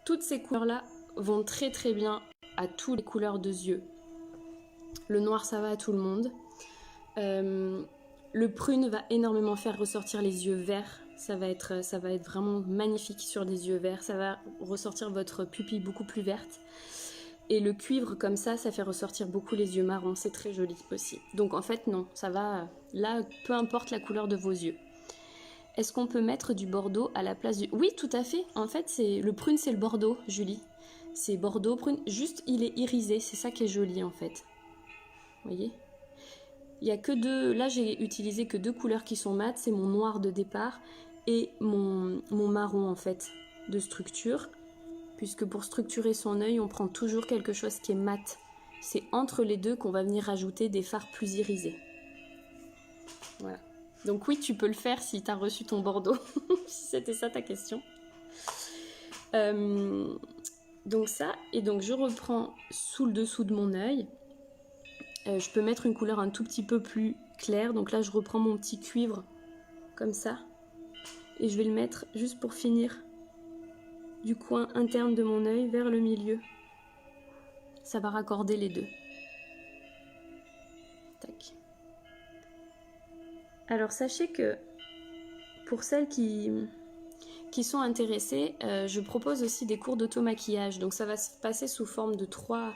Toutes ces couleurs-là vont très très bien à toutes les couleurs de yeux. Le noir, ça va à tout le monde. Le prune va énormément faire ressortir les yeux verts. Ça va être vraiment magnifique sur des yeux verts. Ça va ressortir votre pupille beaucoup plus verte. Et le cuivre comme ça fait ressortir beaucoup les yeux marrons. C'est très joli aussi. Donc en fait, non, ça va... Là, peu importe la couleur de vos yeux. Est-ce qu'on peut mettre du bordeaux à la place du... Oui, tout à fait. En fait, le prune, c'est le bordeaux, Julie. C'est bordeaux, prune. Juste, il est irisé. C'est ça qui est joli, en fait. Vous voyez ? Il y a que deux... Là, j'ai utilisé que deux couleurs qui sont mates. C'est mon noir de départ et mon marron, en fait, de structure. Puisque pour structurer son œil, on prend toujours quelque chose qui est mat. C'est entre les deux qu'on va venir rajouter des fards plus irisés. Voilà. Donc oui, tu peux le faire si tu as reçu ton bordeaux, si c'était ça ta question. Donc ça, et donc je reprends sous le dessous de mon œil. Je peux mettre une couleur un tout petit peu plus claire. Donc là, je reprends mon petit cuivre, comme ça. Et je vais le mettre juste pour finir du coin interne de mon œil vers le milieu. Ça va raccorder les deux. Tac. Alors sachez que pour celles qui sont intéressées, je propose aussi des cours d'auto-maquillage. Donc ça va se passer sous forme de 3...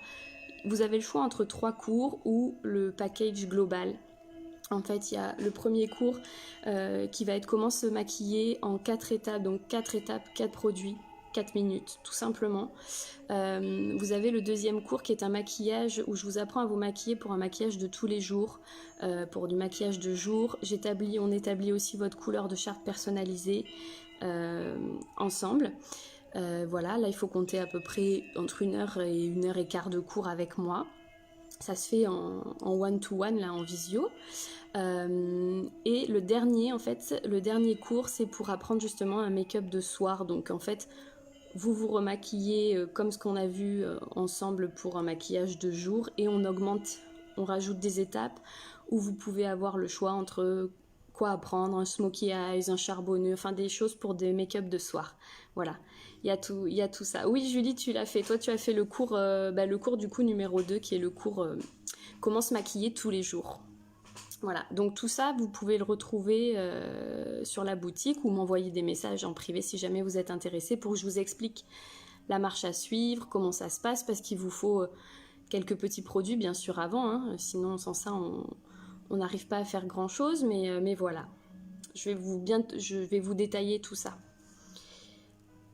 Vous avez le choix entre 3 cours ou le package global. En fait, il y a le premier cours qui va être comment se maquiller en 4 étapes. Donc 4 étapes, 4 produits. 4 minutes, tout simplement. Vous avez le deuxième cours qui est un maquillage où je vous apprends à vous maquiller pour un maquillage de tous les jours, pour du maquillage de jour. On établit aussi votre couleur de charte personnalisée ensemble. Voilà, là il faut compter à peu près entre 1 heure et 1 heure et quart de cours avec moi. Ça se fait en one-to-one, là en visio. Et le dernier cours, c'est pour apprendre justement un make-up de soir. Donc en fait, vous vous remaquillez comme ce qu'on a vu ensemble pour un maquillage de jour et on rajoute des étapes où vous pouvez avoir le choix entre quoi apprendre, un smokey eyes, un charbonneux, enfin des choses pour des make-up de soir. Voilà, il y a tout ça. Oui Julie, tu l'as fait. Toi tu as fait le cours du coup numéro 2 qui est le cours comment se maquiller tous les jours. Voilà, donc tout ça, vous pouvez le retrouver sur la boutique ou m'envoyer des messages en privé si jamais vous êtes intéressé pour que je vous explique la marche à suivre, comment ça se passe, parce qu'il vous faut quelques petits produits bien sûr avant, hein, sinon sans ça on n'arrive pas à faire grand chose, mais voilà, je vais vous détailler tout ça.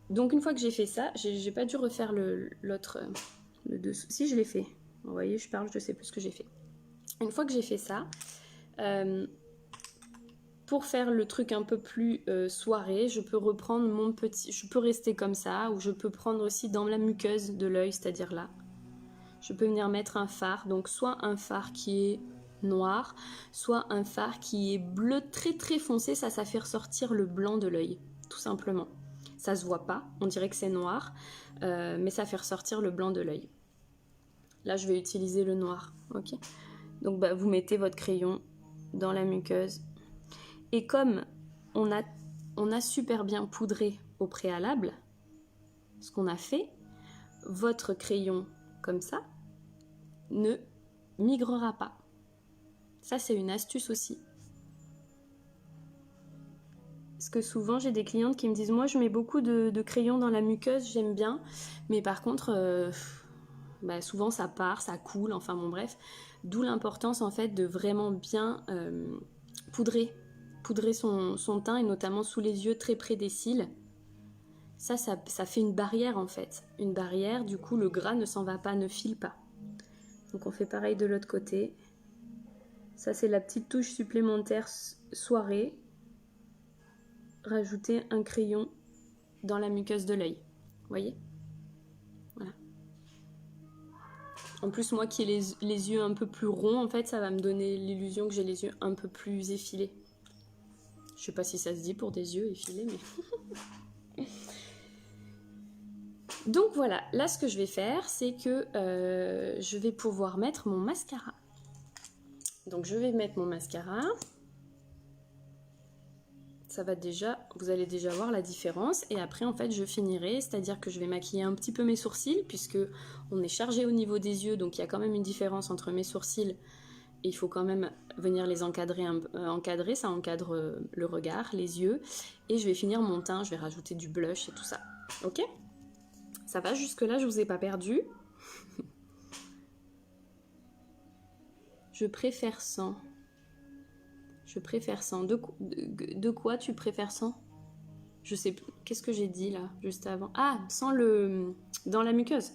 Donc une fois que j'ai fait ça, j'ai pas dû refaire le dessous, si je l'ai fait, vous voyez je sais plus ce que j'ai fait. Une fois que j'ai fait ça, pour faire le truc un peu plus soirée, je peux reprendre je peux rester comme ça, ou je peux prendre aussi dans la muqueuse de l'œil, c'est-à-dire là. Je peux venir mettre un fard, donc soit un fard qui est noir, soit un fard qui est bleu très très foncé, ça fait ressortir le blanc de l'œil, tout simplement. Ça se voit pas, on dirait que c'est noir, mais ça fait ressortir le blanc de l'œil. Là, je vais utiliser le noir, ok? Donc, vous mettez votre crayon dans la muqueuse. Et comme on a super bien poudré au préalable, ce qu'on a fait, votre crayon, comme ça, ne migrera pas. Ça, c'est une astuce aussi. Parce que souvent, j'ai des clientes qui me disent « Moi, je mets beaucoup de crayons dans la muqueuse, j'aime bien. Mais par contre, souvent, ça part, ça coule, enfin bon, bref. » D'où l'importance, en fait, de vraiment bien poudrer son teint, et notamment sous les yeux, très près des cils. Ça fait une barrière, en fait. Une barrière, du coup, le gras ne s'en va pas, ne file pas. Donc, on fait pareil de l'autre côté. Ça, c'est la petite touche supplémentaire soirée. Rajouter un crayon dans la muqueuse de l'œil. Vous voyez? Voilà. En plus, moi qui ai les yeux un peu plus ronds, en fait, ça va me donner l'illusion que j'ai les yeux un peu plus effilés. Je sais pas si ça se dit pour des yeux effilés, mais... Donc voilà, là ce que je vais faire, c'est que je vais pouvoir mettre mon mascara. Donc je vais mettre mon mascara. Ça va déjà, vous allez déjà voir la différence, et après en fait je finirai, c'est-à-dire que je vais maquiller un petit peu mes sourcils, puisque on est chargé au niveau des yeux, donc il y a quand même une différence entre mes sourcils, et il faut quand même venir les encadrer, ça encadre le regard, les yeux, et je vais finir mon teint, je vais rajouter du blush et tout ça, ok? Ça va, jusque là je vous ai pas perdu. Je préfère sans. Je préfère sans. De quoi tu préfères sans? Je sais plus. Qu'est-ce que j'ai dit là, juste avant? Ah, sans le... Dans la muqueuse.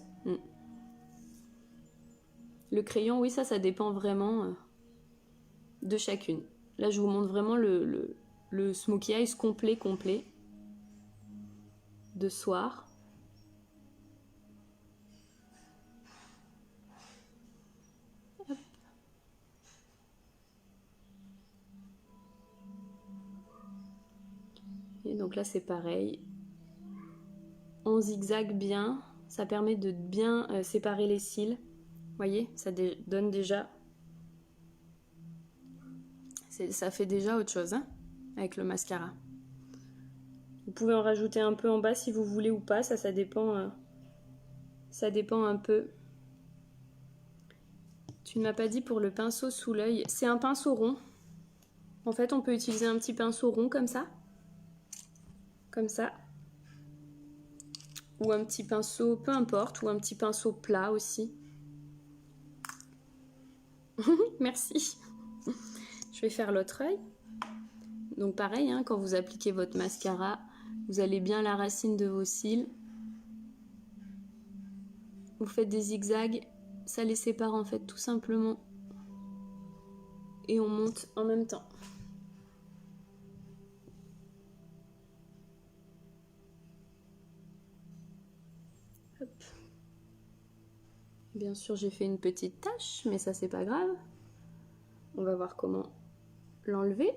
Le crayon, oui, ça dépend vraiment de chacune. Là, je vous montre vraiment le smokey eyes complet de soir. Hop. Et donc là, c'est pareil. On zigzague bien. Ça permet de bien séparer les cils. Vous voyez, ça donne déjà... Ça fait déjà autre chose, hein, avec le mascara. Vous pouvez en rajouter un peu en bas si vous voulez ou pas, ça dépend. Ça dépend un peu. Tu ne m'as pas dit pour le pinceau sous l'œil. C'est un pinceau rond. En fait, on peut utiliser un petit pinceau rond comme ça. Comme ça. Ou un petit pinceau, peu importe, ou un petit pinceau plat aussi. Merci. Je vais faire l'autre œil. Donc pareil, hein, quand vous appliquez votre mascara, vous allez bien la racine de vos cils. Vous faites des zigzags, ça les sépare en fait tout simplement. Et on monte en même temps. Hop. Bien sûr, j'ai fait une petite tache, mais ça c'est pas grave. On va voir comment l'enlever.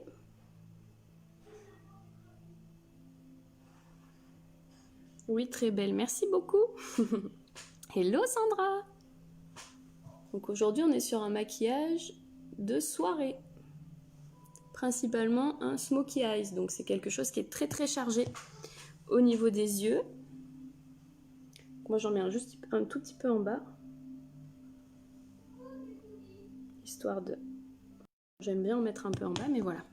Oui, très belle, merci beaucoup. Hello Sandra. Donc aujourd'hui, on est sur un maquillage de soirée. Principalement un smokey eyes, donc c'est quelque chose qui est très très chargé au niveau des yeux. Moi j'en mets juste un tout petit peu en bas. Histoire de... J'aime bien en mettre un peu en bas, mais voilà.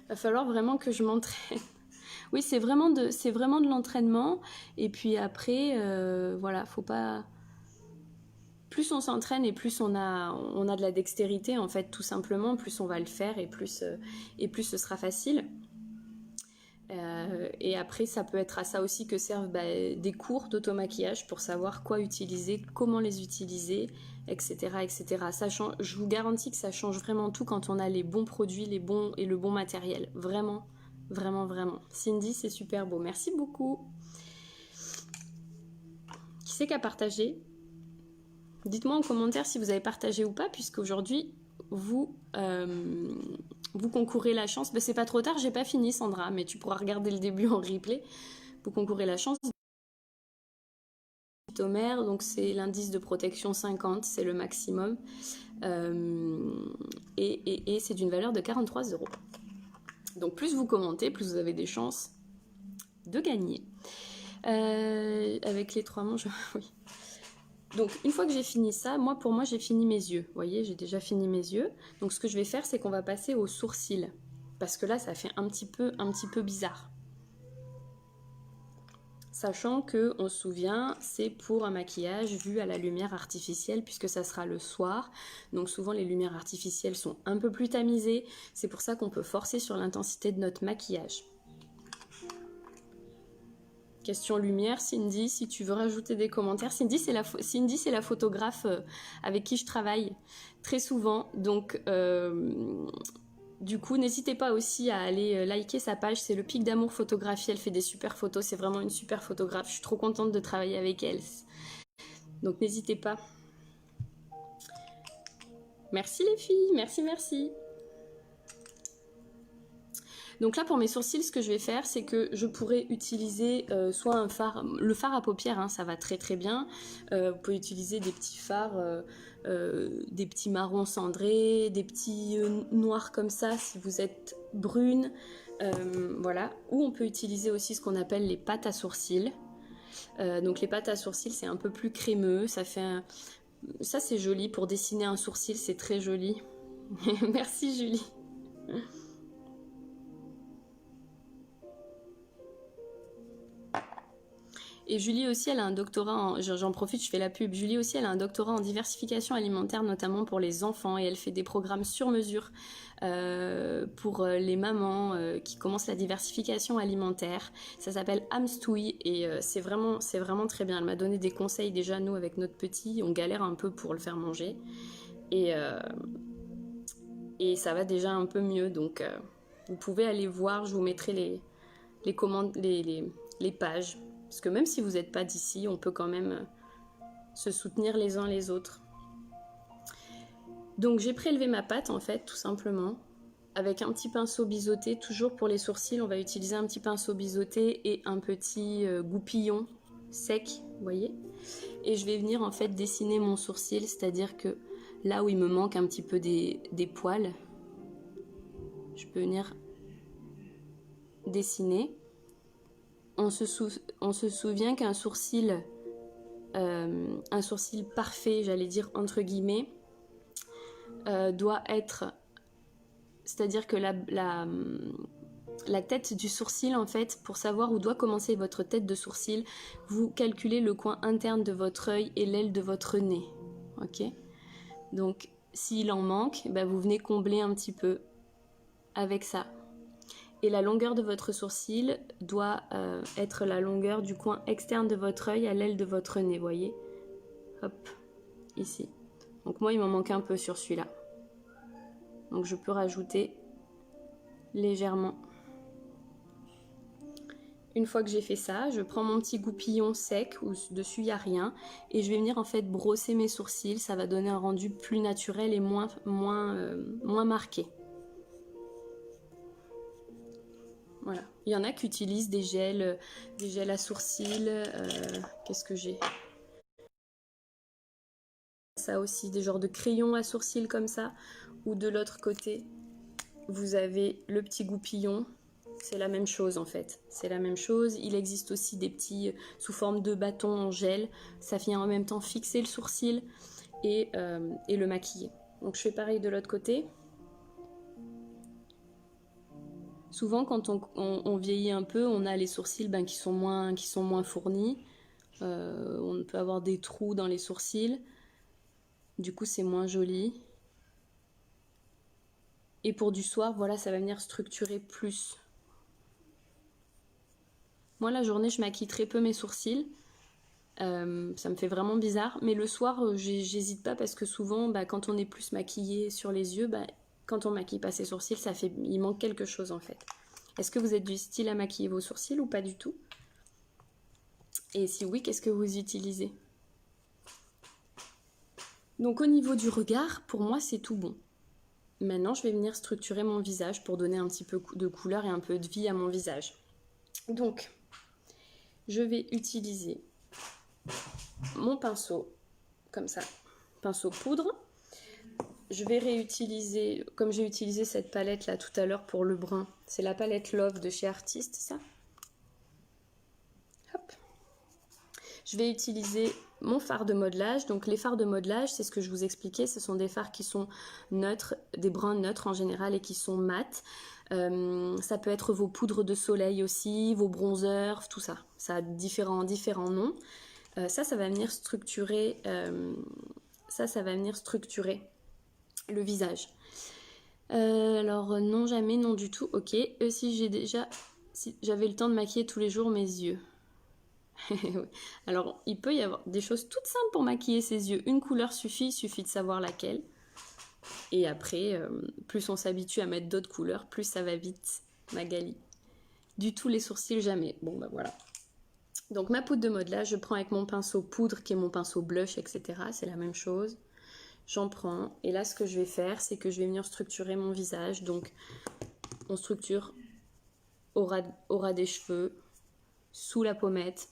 Va falloir vraiment que je m'entraîne. Oui, c'est vraiment de l'entraînement. Et puis après, voilà, faut pas... Plus on s'entraîne et plus on a de la dextérité, en fait, tout simplement, plus on va le faire et plus ce sera facile. Et après, ça peut être à ça aussi que servent des cours d'automaquillage pour savoir quoi utiliser, comment les utiliser, etc., etc. Ça change, je vous garantis que ça change vraiment tout quand on a les bons produits, les bons et le bon matériel. Vraiment, vraiment, vraiment. Cindy, c'est super beau. Merci beaucoup. Qui c'est qui a partagé? Dites-moi en commentaire si vous avez partagé ou pas, puisque aujourd'hui, vous concourez la chance. Ben, c'est pas trop tard, j'ai pas fini, Sandra, mais tu pourras regarder le début en replay. Vous concourez la chance. Donc c'est l'indice de protection 50, c'est le maximum. Et c'est d'une valeur de 43 €. Donc plus vous commentez, plus vous avez des chances de gagner. Avec les 3 manches, oui. Donc une fois que j'ai fini ça, pour moi j'ai fini mes yeux. Vous voyez, j'ai déjà fini mes yeux. Donc ce que je vais faire, c'est qu'on va passer aux sourcils. Parce que là, ça fait un petit peu bizarre. Sachant que, on se souvient, c'est pour un maquillage vu à la lumière artificielle puisque ça sera le soir. Donc souvent les lumières artificielles sont un peu plus tamisées. C'est pour ça qu'on peut forcer sur l'intensité de notre maquillage. Question lumière, Cindy, si tu veux rajouter des commentaires. Cindy, c'est la photographe avec qui je travaille très souvent. Donc du coup, n'hésitez pas aussi à aller liker sa page, c'est le Pic d'Amour Photographie, elle fait des super photos, c'est vraiment une super photographe, je suis trop contente de travailler avec elle. Donc n'hésitez pas. Merci les filles, merci, merci. Donc là pour mes sourcils, ce que je vais faire, c'est que je pourrais utiliser soit un fard, le fard à paupières, hein, ça va très très bien. Vous pouvez utiliser des petits fards, des petits marrons cendrés, des petits noirs comme ça si vous êtes brune. Voilà. Ou on peut utiliser aussi ce qu'on appelle les pâtes à sourcils. Donc les pâtes à sourcils, c'est un peu plus crémeux, ça c'est joli pour dessiner un sourcil, c'est très joli. Merci Julie. Et Julie aussi, elle a un doctorat, j'en profite, je fais la pub. Julie aussi, elle a un doctorat en diversification alimentaire, notamment pour les enfants, et elle fait des programmes sur mesure pour les mamans qui commencent la diversification alimentaire. Ça s'appelle Amstouille et c'est vraiment très bien. Elle m'a donné des conseils déjà, nous, avec notre petit, on galère un peu pour le faire manger. Et ça va déjà un peu mieux, donc vous pouvez aller voir, je vous mettrai les pages. Parce que même si vous n'êtes pas d'ici, on peut quand même se soutenir les uns les autres. Donc j'ai prélevé ma pâte en fait, tout simplement, avec un petit pinceau biseauté. Toujours pour les sourcils, on va utiliser un petit pinceau biseauté et un petit goupillon sec, vous voyez. Et je vais venir en fait dessiner mon sourcil, c'est-à-dire que là où il me manque un petit peu des poils, je peux venir dessiner. On se souvient qu'un sourcil parfait, j'allais dire entre guillemets, doit être, c'est-à-dire que la tête du sourcil, en fait, pour savoir où doit commencer votre tête de sourcil, vous calculez le coin interne de votre œil et l'aile de votre nez, ok? Donc s'il en manque, bah, vous venez combler un petit peu avec ça. Et la longueur de votre sourcil doit être la longueur du coin externe de votre œil à l'aile de votre nez, voyez? Hop, ici. Donc moi, il m'en manque un peu sur celui-là. Donc je peux rajouter légèrement. Une fois que j'ai fait ça, je prends mon petit goupillon sec où dessus il n'y a rien et je vais venir en fait brosser mes sourcils. Ça va donner un rendu plus naturel et moins marqué. Voilà. Il y en a qui utilisent des gels à sourcils. Qu'est-ce que j'ai? Ça aussi, des genres de crayons à sourcils comme ça. Ou de l'autre côté, vous avez le petit goupillon. C'est la même chose en fait. C'est la même chose. Il existe aussi des petits sous forme de bâtons en gel. Ça vient en même temps fixer le sourcil et le maquiller. Donc je fais pareil de l'autre côté. Souvent, quand on vieillit un peu, on a les sourcils qui sont moins fournis. On peut avoir des trous dans les sourcils. Du coup, c'est moins joli. Et pour du soir, voilà, ça va venir structurer plus. Moi, la journée, je maquille très peu mes sourcils. Ça me fait vraiment bizarre. Mais le soir, j'hésite pas parce que souvent, quand on est plus maquillé sur les yeux, quand on maquille pas ses sourcils, il manque quelque chose en fait. Est-ce que vous êtes du style à maquiller vos sourcils ou pas du tout? Et si oui, qu'est-ce que vous utilisez? Donc au niveau du regard, pour moi, c'est tout bon. Maintenant, je vais venir structurer mon visage pour donner un petit peu de couleur et un peu de vie à mon visage. Donc, je vais utiliser mon pinceau, comme ça, pinceau poudre. Je vais réutiliser, comme j'ai utilisé cette palette là tout à l'heure pour le brun, c'est la palette Love de chez Artiste, ça. Hop. Je vais utiliser mon fard de modelage. Donc les fards de modelage, c'est ce que je vous expliquais, ce sont des fards qui sont neutres, des bruns neutres en général et qui sont mat. Ça peut être vos poudres de soleil aussi, vos bronzers, tout ça. Ça a différents noms. Ça va venir structurer, ça va venir structurer le visage. Alors non jamais, non du tout. Ok. Si j'avais le temps de maquiller tous les jours mes yeux. Alors, il peut y avoir des choses toutes simples pour maquiller ses yeux. Une couleur suffit, il suffit de savoir laquelle. Et après, plus on s'habitue à mettre d'autres couleurs, plus ça va vite, Magali. Du tout les sourcils, jamais. Bon, voilà. Donc, ma poudre de modelage, je prends avec mon pinceau poudre, qui est mon pinceau blush, etc. C'est la même chose. J'en prends. Et là, ce que je vais faire, c'est que je vais venir structurer mon visage. Donc, on structure au ras des cheveux, sous la pommette.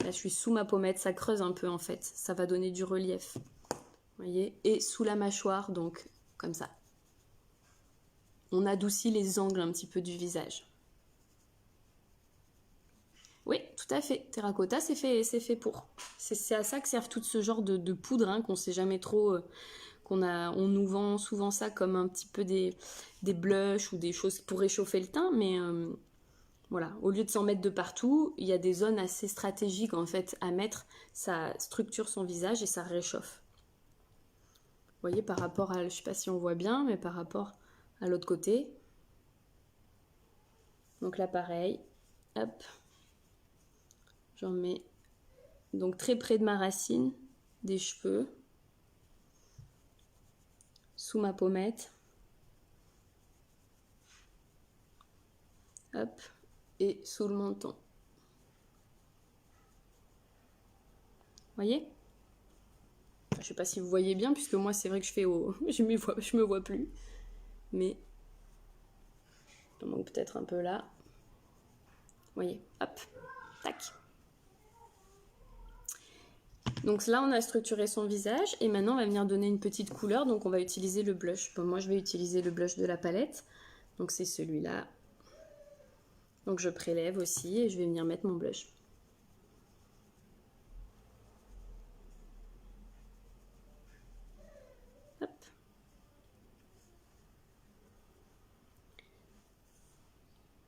Là, je suis sous ma pommette, ça creuse un peu en fait, ça va donner du relief. Vous voyez? Et sous la mâchoire, donc comme ça. On adoucit les angles un petit peu du visage. Oui, tout à fait. Terracotta, c'est fait pour. C'est à ça que servent tout ce genre de poudre, hein, qu'on sait jamais trop. On nous vend souvent ça comme un petit peu des blushs ou des choses pour réchauffer le teint, mais voilà, au lieu de s'en mettre de partout, il y a des zones assez stratégiques en fait à mettre. Ça structure son visage et ça réchauffe. Vous voyez, par rapport à, je ne sais pas si on voit bien, mais par rapport à l'autre côté. Donc là, pareil, hop, j'en mets donc très près de ma racine des cheveux, sous ma pommette, hop, et sous le menton. Vous voyez? Je ne sais pas si vous voyez bien, puisque moi, c'est vrai que je me vois plus. Mais, il manque peut-être un peu là. Vous voyez? Hop, tac. Donc là, on a structuré son visage. Et maintenant, on va venir donner une petite couleur. Donc, on va utiliser le blush. Bon, moi, je vais utiliser le blush de la palette. Donc, c'est celui-là. Donc, je prélève aussi et je vais venir mettre mon blush.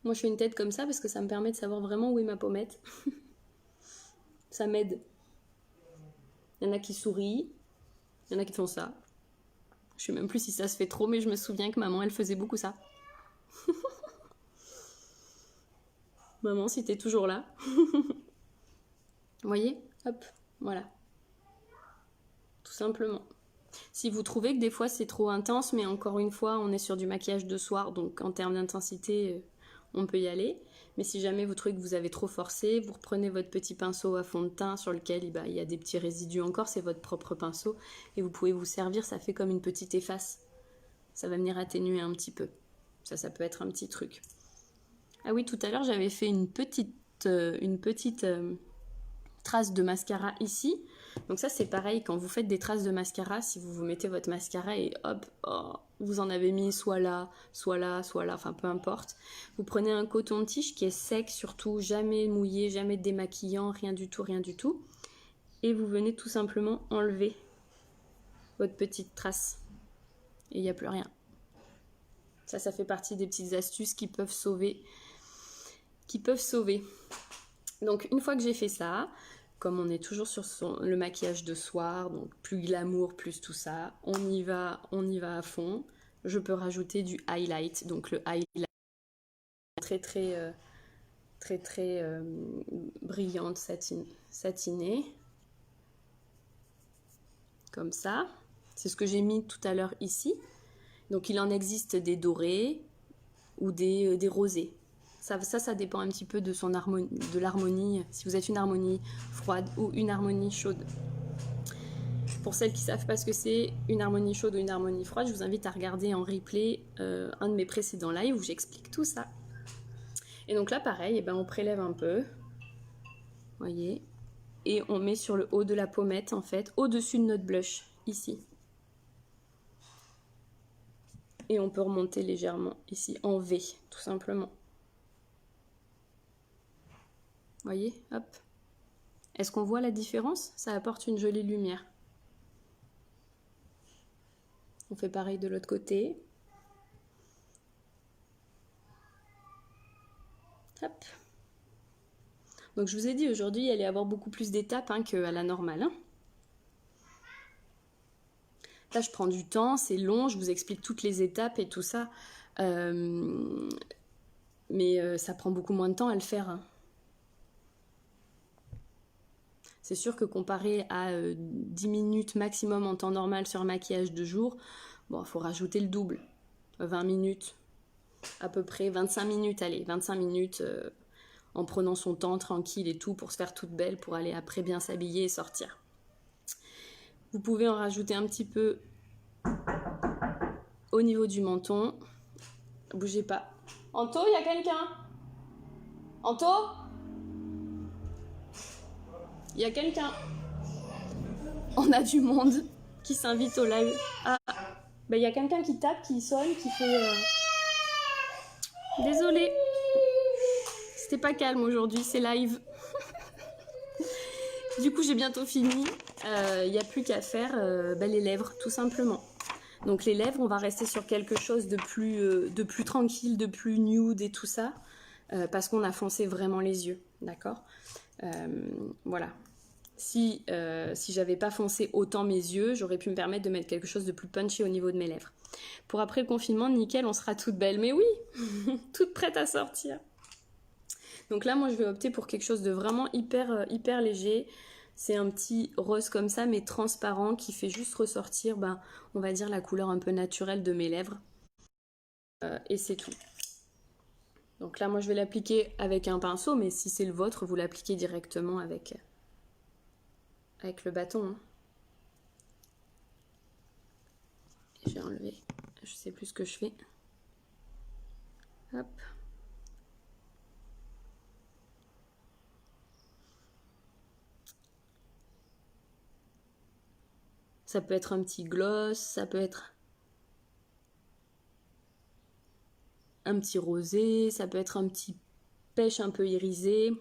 Moi, je fais une tête comme ça parce que ça me permet de savoir vraiment où est ma pommette. Ça m'aide. Il y en a qui sourient, il y en a qui font ça. Je sais même plus si ça se fait trop, mais je me souviens que maman, elle faisait beaucoup ça. Maman, si t'es toujours là. Vous voyez? Hop, voilà. Tout simplement. Si vous trouvez que des fois c'est trop intense, mais encore une fois, on est sur du maquillage de soir, donc en termes d'intensité, on peut y aller. Mais si jamais vous trouvez que vous avez trop forcé, vous reprenez votre petit pinceau à fond de teint sur lequel il y a des petits résidus encore, c'est votre propre pinceau, et vous pouvez vous servir, ça fait comme une petite efface. Ça va venir atténuer un petit peu. Ça peut être un petit truc. Ah oui, tout à l'heure, j'avais fait une petite trace de mascara ici. Donc ça, c'est pareil, quand vous faites des traces de mascara, si vous mettez votre mascara et hop, oh, vous en avez mis soit là, enfin peu importe. Vous prenez un coton-tige qui est sec surtout, jamais mouillé, jamais démaquillant, rien du tout. Et vous venez tout simplement enlever votre petite trace. Et il n'y a plus rien. Ça fait partie des petites astuces qui peuvent sauver. Donc une fois que j'ai fait ça, comme on est toujours sur le maquillage de soir, donc plus glamour, plus tout ça, on y va à fond. Je peux rajouter du highlight, donc le highlight très très très brillante, satinée. Comme ça. C'est ce que j'ai mis tout à l'heure ici. Donc il en existe des dorés ou des rosés. Ça dépend un petit peu de son harmonie, de l'harmonie, si vous êtes une harmonie froide ou une harmonie chaude. Pour celles qui ne savent pas ce que c'est une harmonie chaude ou une harmonie froide, je vous invite à regarder en replay un de mes précédents lives où j'explique tout ça. Et donc là, pareil, on prélève un peu, voyez, et on met sur le haut de la pommette, en fait, au-dessus de notre blush, ici. Et on peut remonter légèrement ici, en V, tout simplement. Voyez, hop. Est-ce qu'on voit la différence? Ça apporte une jolie lumière. On fait pareil de l'autre côté. Hop. Donc je vous ai dit, aujourd'hui, il allait y avoir beaucoup plus d'étapes qu'à la normale. Là, je prends du temps, c'est long, je vous explique toutes les étapes et tout ça. Mais ça prend beaucoup moins de temps à le faire. C'est sûr que comparé à 10 minutes maximum en temps normal sur un maquillage de jour, bon, il faut rajouter le double. 20 minutes, à peu près 25 minutes, allez, 25 minutes en prenant son temps tranquille et tout pour se faire toute belle, pour aller après bien s'habiller et sortir. Vous pouvez en rajouter un petit peu au niveau du menton. Bougez pas. Anto, il y a quelqu'un? Anto? Il y a quelqu'un? On a du monde qui s'invite au live. Ah, il y a quelqu'un qui tape, qui sonne, qui fait... Désolée. C'était pas calme aujourd'hui, c'est live. Du coup, j'ai bientôt fini. Il n'y a plus qu'à faire les lèvres, tout simplement. Donc les lèvres, on va rester sur quelque chose de plus tranquille, de plus nude et tout ça. Parce qu'on a foncé vraiment les yeux, d'accord? Voilà. Si j'avais pas foncé autant mes yeux, j'aurais pu me permettre de mettre quelque chose de plus punchy au niveau de mes lèvres. Pour après le confinement, nickel, on sera toute belle. Mais oui, toute prête à sortir. Donc là, moi, je vais opter pour quelque chose de vraiment hyper léger. C'est un petit rose comme ça, mais transparent, qui fait juste ressortir, on va dire, la couleur un peu naturelle de mes lèvres. Et c'est tout. Donc là, moi, je vais l'appliquer avec un pinceau, mais si c'est le vôtre, vous l'appliquez directement avec le bâton. J'ai enlevé, je sais plus ce que je fais. Hop. Ça peut être un petit gloss, ça peut être un petit rosé, ça peut être un petit pêche un peu irisé. Vous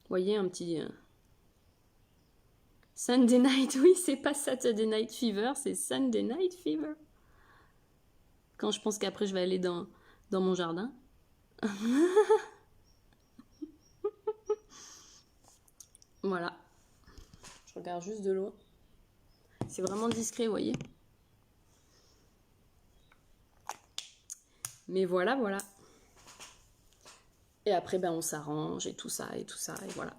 voyez, un petit... Sunday Night, oui, c'est pas Saturday Night Fever, c'est Sunday Night Fever. Quand je pense qu'après je vais aller dans mon jardin. Voilà. Je regarde juste de l'eau. C'est vraiment discret, vous voyez. Mais voilà. Et après, on s'arrange et tout ça, et voilà.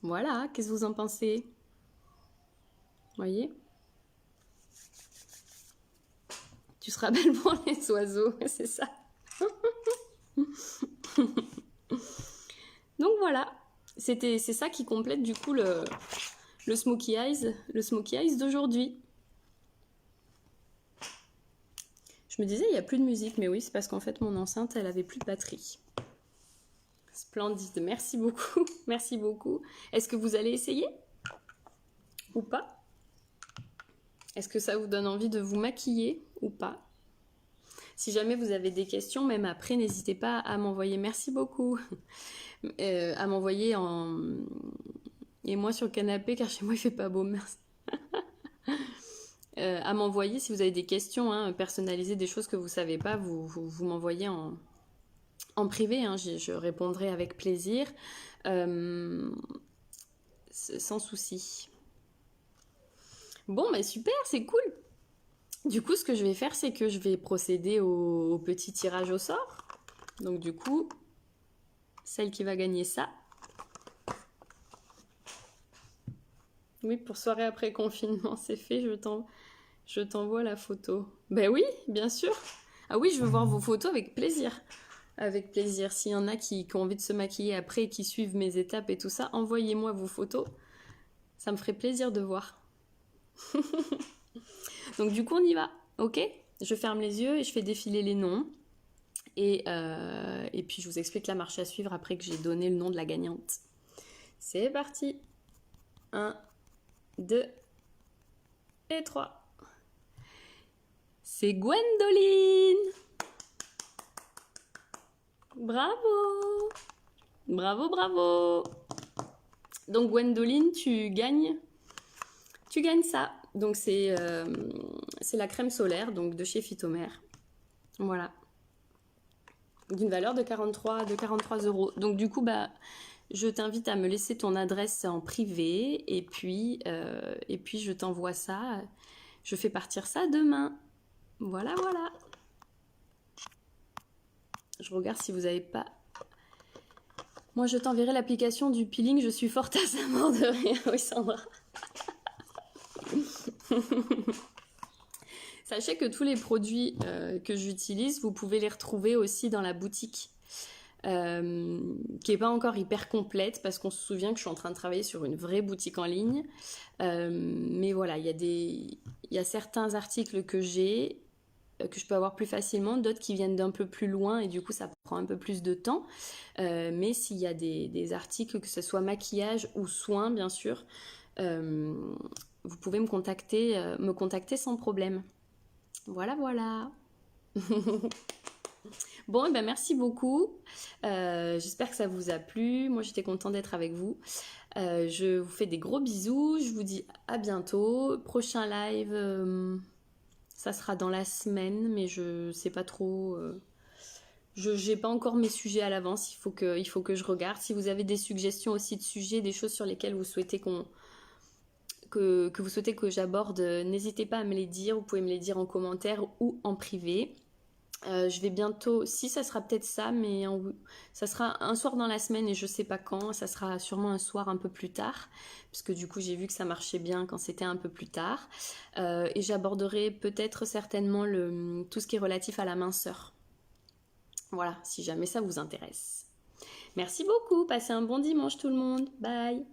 Voilà, qu'est-ce que vous en pensez? Voyez? Tu seras belle pour les oiseaux, c'est ça. Donc voilà, c'est ça qui complète du coup le Smokey Eyes d'aujourd'hui. Je me disais, il n'y a plus de musique, mais oui, c'est parce qu'en fait, mon enceinte, elle avait plus de batterie. Splendide, merci beaucoup, merci beaucoup. Est-ce que vous allez essayer? Ou pas? Est-ce que ça vous donne envie de vous maquiller ou pas? Si jamais vous avez des questions, même après, n'hésitez pas à m'envoyer. Merci beaucoup. À m'envoyer en... Et moi sur le canapé, car chez moi, il fait pas beau, merci. À m'envoyer si vous avez des questions personnalisées, des choses que vous savez pas, vous m'envoyez en privé. Je répondrai avec plaisir. Sans souci. Bon, super, c'est cool. Du coup, ce que je vais faire, c'est que je vais procéder au petit tirage au sort. Donc du coup, celle qui va gagner ça. Oui, pour soirée après confinement, c'est fait, je t'envoie la photo. Ben oui, bien sûr. Ah oui, je veux voir vos photos avec plaisir. Avec plaisir. S'il y en a qui ont envie de se maquiller après et qui suivent mes étapes et tout ça, envoyez-moi vos photos. Ça me ferait plaisir de voir. Donc du coup, on y va. Ok? Je ferme les yeux et je fais défiler les noms. Et puis je vous explique la marche à suivre après que j'ai donné le nom de la gagnante. C'est parti. 1, 2 et 3. C'est Gwendoline. Bravo. Bravo, bravo. Donc Gwendoline, tu gagnes ça. Donc c'est la crème solaire donc de chez Phytomère. Voilà. D'une valeur de 43 €. Donc du coup, bah, je t'invite à me laisser ton adresse en privé et puis je t'envoie ça. Je fais partir ça demain. Voilà, voilà. Je regarde si vous n'avez pas... Moi, je t'enverrai l'application du peeling. Je suis forte à ça, mort de rire. Oui, Sandra. Sachez que tous les produits que j'utilise, vous pouvez les retrouver aussi dans la boutique. Qui n'est pas encore hyper complète parce qu'on se souvient que je suis en train de travailler sur une vraie boutique en ligne. Mais voilà, il y a certains articles que j'ai, que je peux avoir plus facilement, d'autres qui viennent d'un peu plus loin et du coup ça prend un peu plus de temps. Mais s'il y a des articles, que ce soit maquillage ou soins bien sûr, vous pouvez me contacter sans problème. Voilà, voilà. Bon, et ben merci beaucoup. J'espère que ça vous a plu. Moi, j'étais contente d'être avec vous. Je vous fais des gros bisous. Je vous dis à bientôt. Prochain live, ça sera dans la semaine, mais je sais pas trop. Je n'ai pas encore mes sujets à l'avance. Il faut que je regarde. Si vous avez des suggestions aussi de sujets, des choses sur lesquelles vous souhaitez que vous souhaitez que j'aborde, n'hésitez pas à me les dire. Vous pouvez me les dire en commentaire ou en privé. Je vais bientôt, si ça sera peut-être ça, mais ça sera un soir dans la semaine et je sais pas quand, ça sera sûrement un soir un peu plus tard, parce que du coup j'ai vu que ça marchait bien quand c'était un peu plus tard, et j'aborderai peut-être certainement tout ce qui est relatif à la minceur. Voilà, si jamais ça vous intéresse. Merci beaucoup, passez un bon dimanche tout le monde, bye.